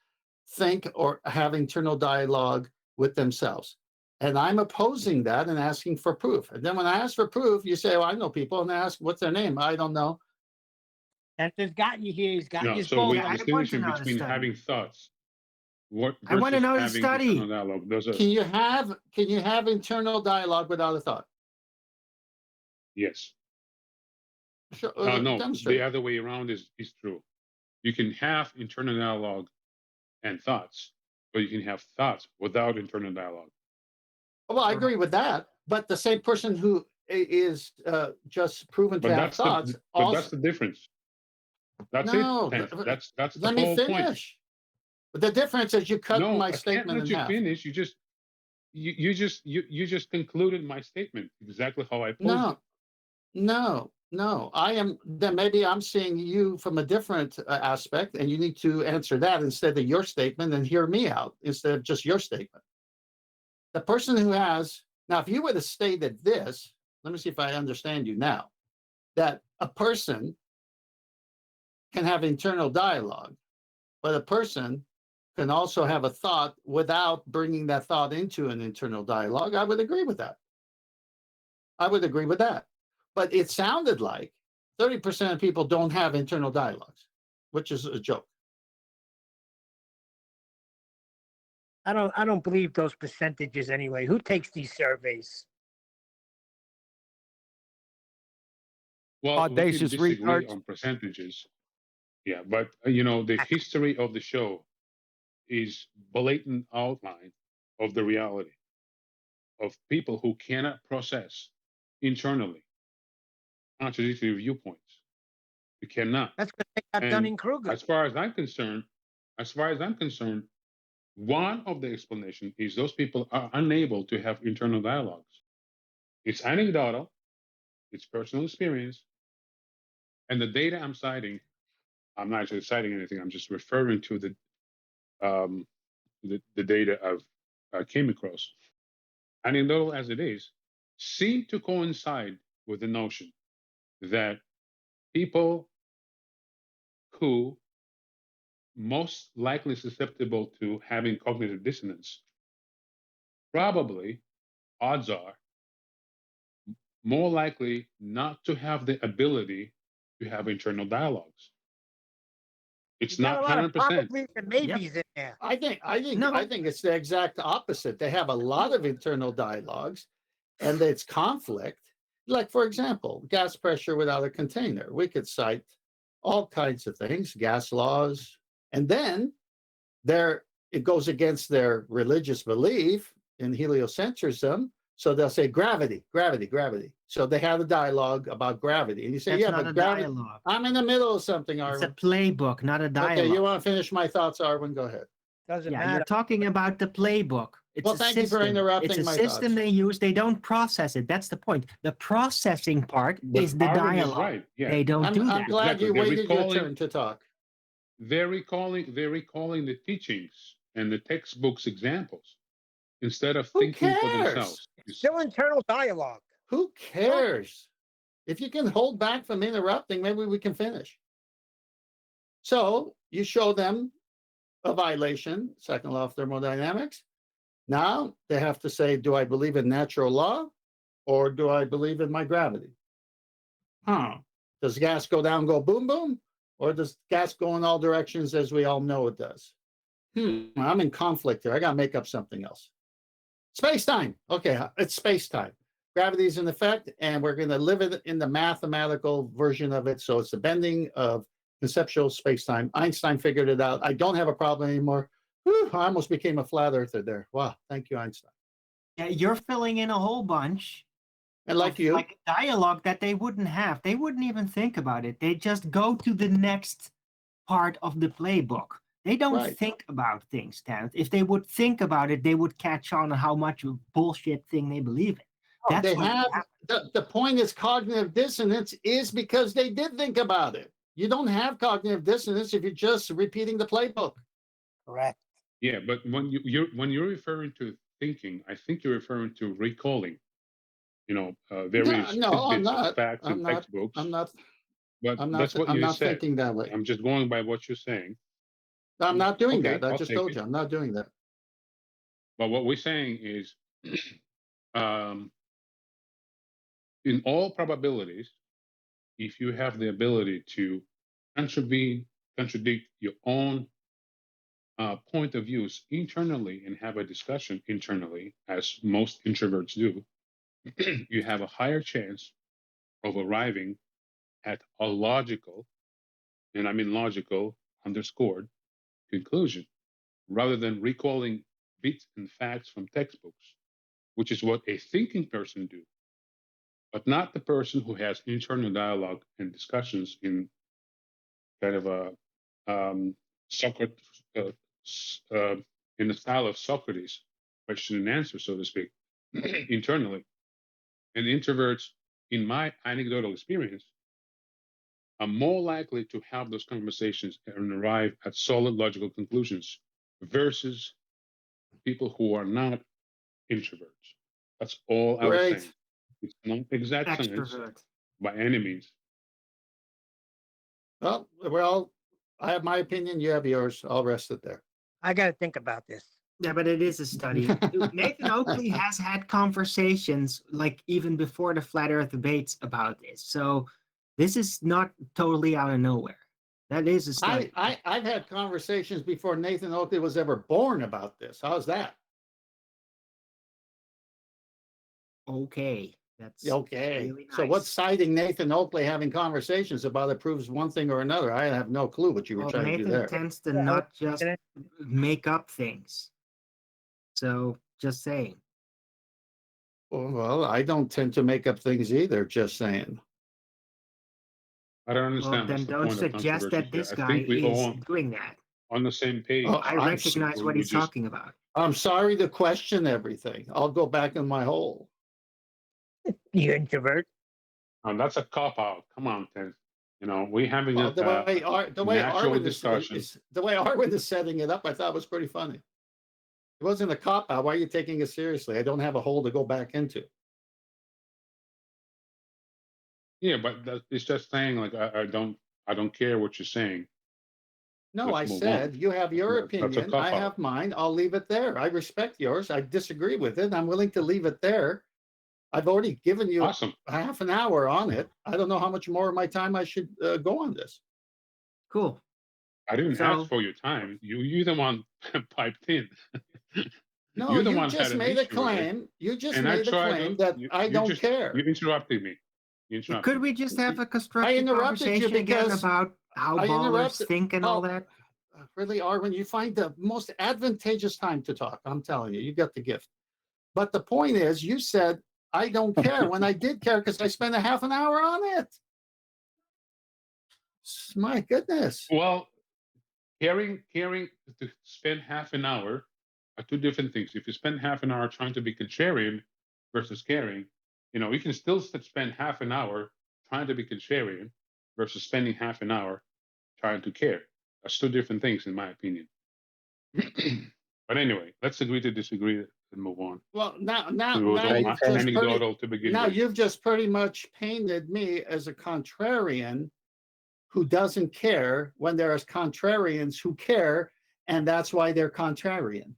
think or have internal dialogue with themselves. And I'm opposing that and asking for proof. And then when I ask for proof, you say, well, I know people. And I ask, what's their name? I don't know. Santa's got you here. He's got No, you. so we're distinguishing between having thoughts. I want to know the having study. internal dialogue. Those are, Can you have internal dialogue without a thought? yes. Sure, No, demonstrate. the other way around is true. You can have internal dialogue and thoughts, but you can have thoughts without internal dialogue. Well, I agree with that. But the same person who is just proven to have thoughts. But that's the difference. That's No, it. That's the let me whole point. finish. But the difference is you cut No, my I can't statement let in you half. finish. You just concluded my statement exactly how I posed it. No. Then maybe I'm seeing you from a different aspect, and you need to answer that instead of your statement and hear me out instead of just your statement. The person who has now, if you would have stated this, let me see if I understand you now, that a person can have internal dialogue, but a person can also have a thought without bringing that thought into an internal dialogue. I would agree with that. But it sounded like 30% of people don't have internal dialogues, which is a joke. I don't believe those percentages anyway. Who takes these surveys? Well, Audacious we can disagree research. on percentages. Yeah, but the history of the show is blatant outline of the reality of people who cannot process internally contradictory viewpoints. You cannot. That's what they got done in Kruger. As far as I'm concerned, one of the explanations is those people are unable to have internal dialogues. It's anecdotal, it's personal experience, and the data I'm citing, I'm not actually citing anything. I'm just referring to the data I've came across. Anecdotal as it is, seem to coincide with the notion that people who most likely susceptible to having cognitive dissonance probably, odds are, more likely not to have the ability to have internal dialogues. It's You got not a lot of 100%. probably and maybes in there. I think No. it's the exact opposite. They have a lot of internal dialogues, and it's conflict. Like, for example, gas pressure without a container. We could cite all kinds of things, gas laws, and then it goes against their religious belief in heliocentrism. So they'll say gravity, gravity, gravity. So they have a dialogue about gravity, and you say, That's "Yeah, not but a gravity." dialogue. I'm in the middle of something, It's Arwen. a playbook, not a dialogue. Okay, you want to finish my thoughts, Arwen? Go ahead. Doesn't Yeah, matter. you're talking about the playbook. It's Well, a thank you for system. interrupting It's a my system thoughts. they use. They don't process it. That's the point. The processing part But is the Arwen is dialogue. right. Yeah. They don't do I'm that. glad Exactly. you They're waited your recalling- turn to talk. They're recalling the teachings and the textbooks examples instead of Who thinking for cares? themselves. Still internal dialogue. Who cares? If you can hold back from interrupting, maybe we can finish. So you show them a violation, second law of thermodynamics. Now they have to say, do I believe in natural law or do I believe in my gravity? Does gas go down, go boom, boom? Or does gas go in all directions as we all know it does? I'm in conflict here. I got to make up something else. Space-time. Okay, it's space-time. Gravity is in effect, and we're going to live it in the mathematical version of it. So it's the bending of conceptual space-time. Einstein figured it out. I don't have a problem anymore. Whew, I almost became a flat earther there. Wow, thank you, Einstein. Yeah, you're filling in a whole bunch. And like you, like dialogue that they wouldn't have. They wouldn't even think about it. They just go to the next part of the playbook. They don't Right. think about things, Terrence. If they would think about it, they would catch on how much of bullshit thing they believe in. That's they what have the point is cognitive dissonance is because they did think about it. You don't have cognitive dissonance if you're just repeating the playbook. Correct. Yeah, but when you're referring to thinking, I think you're referring to recalling. Various No, I'm tidbits of not. facts I'm and not. textbooks. I'm not. But I'm that's not. what I'm you not said. thinking that way. I'm just going by what you're saying. I'm not doing Okay, that. I I'll just take told it. you, I'm not doing that. But what we're saying is, in all probabilities, if you have the ability to contradict your own point of views internally and have a discussion internally, as most introverts do, you have a higher chance of arriving at a logical, and I mean logical, underscored, conclusion, rather than recalling bits and facts from textbooks, which is what a thinking person do, but not the person who has internal dialogue and discussions in kind of a Socrates, in the style of Socrates, question and answer, so to speak, internally. And introverts, in my anecdotal experience, are more likely to have those conversations and arrive at solid logical conclusions versus people who are not introverts. That's all I was Great. saying. It's not exact science extrovert. by any means. Well, I have my opinion. You have yours. I'll rest it there. I got to think about this. Yeah, but it is a study. Nathan Oakley has had conversations like even before the flat earth debates about this. So this is not totally out of nowhere. That is a study. I've had conversations before Nathan Oakley was ever born about this. How's that? Okay. That's okay. really So nice. what's citing Nathan Oakley having conversations about it proves one thing or another. I have no clue what you were Well, trying to do Nathan there. tends to not just make up things. So just saying. Well, I don't tend to make up things either, just saying. I don't Well, understand. then What's the don't point of suggest controversy that this here? I guy think we is all doing that. on the same page. Oh, I recognize what he's talking about. I'm sorry to question everything. I'll go back in my hole. You introvert. That's a cop out. Come on, Ted. We're having Well, the way natural Arwen discussion. the way Arwen is setting it up, I thought was pretty funny. It wasn't a cop out. Why are you taking it seriously? I don't have a hole to go back into. Yeah, but it's just saying like I don't care what you're saying. No, I Let's move said on. you have your That's a opinion. cop I out. have mine. I'll leave it there. I respect yours. I disagree with it. I'm willing to leave it there. I've already given you Awesome. half an hour on it. I don't know how much more of my time I should go on this. Cool. I didn't So- ask for your time. You the one piped in. No, You're the you one just had an made a issue with it. claim. You just And I made a tried claim to- that I don't care. You interrupted me. You interrupted Could we just have a constructive interrupted you conversation again because about how I ballers interrupted- think and all Oh, that? Really, Arvin, you find the most advantageous time to talk. I'm telling you, you got the gift. But the point is, you said, I don't care when I did care because I spent a half an hour on it. My goodness. Well, caring to spend half an hour are two different things. If you spend half an hour trying to be contrarian versus caring, you can still spend half an hour trying to be contrarian versus spending half an hour trying to care. That's two different things, in my opinion. But anyway, let's agree to disagree and move on. Well, now Anecdotal to begin with. you've just pretty much painted me as a contrarian who doesn't care when there's contrarians who care, and that's why they're contrarian.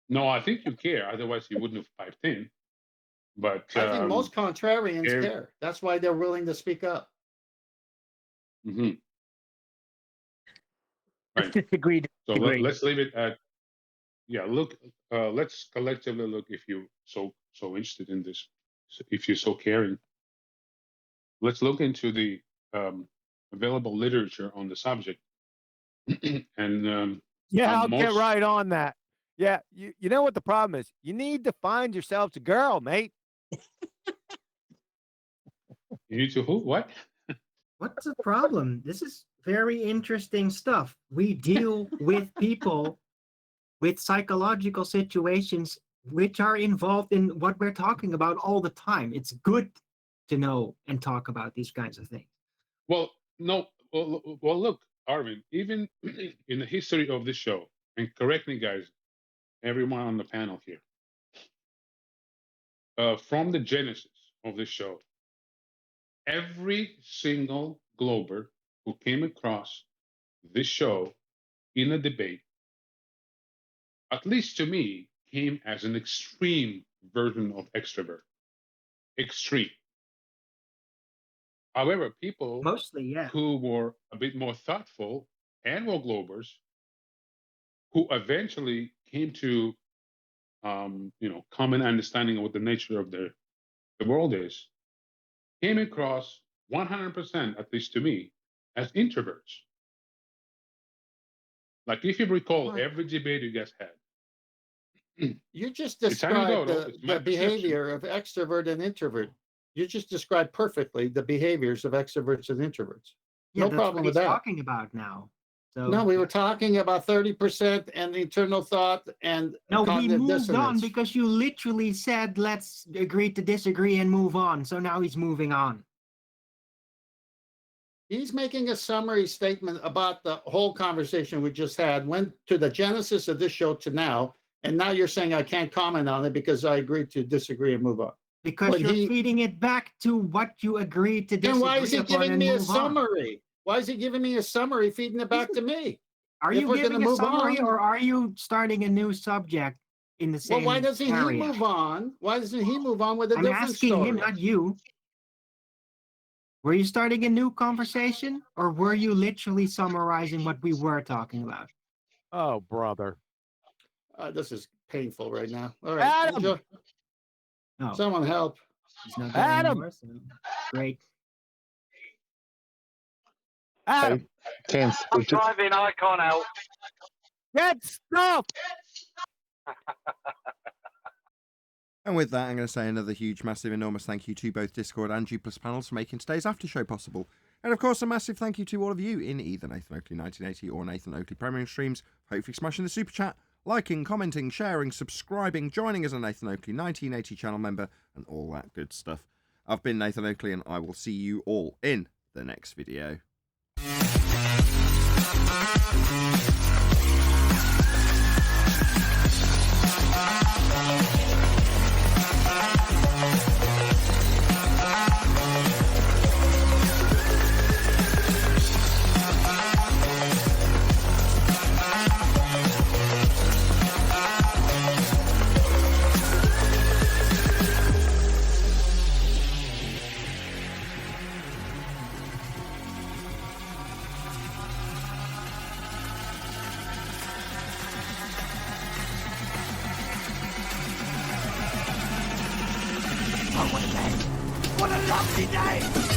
No, I think you care. Otherwise, you wouldn't have piped in. But I think most contrarians care. care. That's why they're willing to speak up. Mhm. Right. Disagree. So let's leave it at. Yeah, look. Let's collectively look. If you're so interested in this, if you're so caring, let's look into the available literature on the subject. And Yeah, I'll get most- right on that. Yeah, you know what the problem is? You need to find yourselves a girl, mate. You need to who? What? What's the problem? This is very interesting stuff. We deal with people with psychological situations which are involved in what we're talking about all the time. It's good to know and talk about these kinds of things. Well, no. Well, look, Arvin. Even in the history of this show, and correct me, guys, everyone on the panel here. From the genesis of this show, every single glober who came across this show in a debate, at least to me, came as an extreme version of extrovert. Extreme. However, people Mostly, yeah. who were a bit more thoughtful and were globers, who eventually came to common understanding of what the nature of the world is, came across 100%, at least to me, as introverts. Like if you recall every debate you guys had. You just It's described anecdotal, it's my the behavior of extrovert and introvert. You just described perfectly the behaviors of extroverts and introverts. Yeah, No that's problem what with he's that. talking about now. So No, we were talking about 30% and internal thought and no, we cognitive moved on dissonance. because you literally said let's agree to disagree and move on. So now he's moving on. He's making a summary statement about the whole conversation we just had, went to the genesis of this show to now, and now you're saying I can't comment on it because I agreed to disagree and move on. Because But you're he- feeding it back to what you agreed to disagree Then why is he upon giving and me a move on. summary? Why is he giving me a summary, feeding it back to me? Are If you we're giving gonna a move summary on- or are you starting a new subject in the same Well, why doesn't area? he move on? Why doesn't he move on with a I'm different asking story? him, not you. Were you starting a new conversation or were you literally summarizing what we were talking about? Oh, brother. This is painful right now. All right, Adam! enjoy. No. Someone help. He's not there Adam! anymore, so great. Adam, Tenth. I'm driving. I can't help. get stuff. And with that, I'm going to say another huge, massive, enormous thank you to both Discord and G+ panels for making today's Aftershow possible. And of course, a massive thank you to all of you in either Nathan Oakley 1980 or Nathan Oakley Premium streams, hopefully smashing the super chat, liking, commenting, sharing, subscribing, joining as a Nathan Oakley 1980 channel member, and all that good stuff. I've been Nathan Oakley, and I will see you all in the next video. What a lovely day!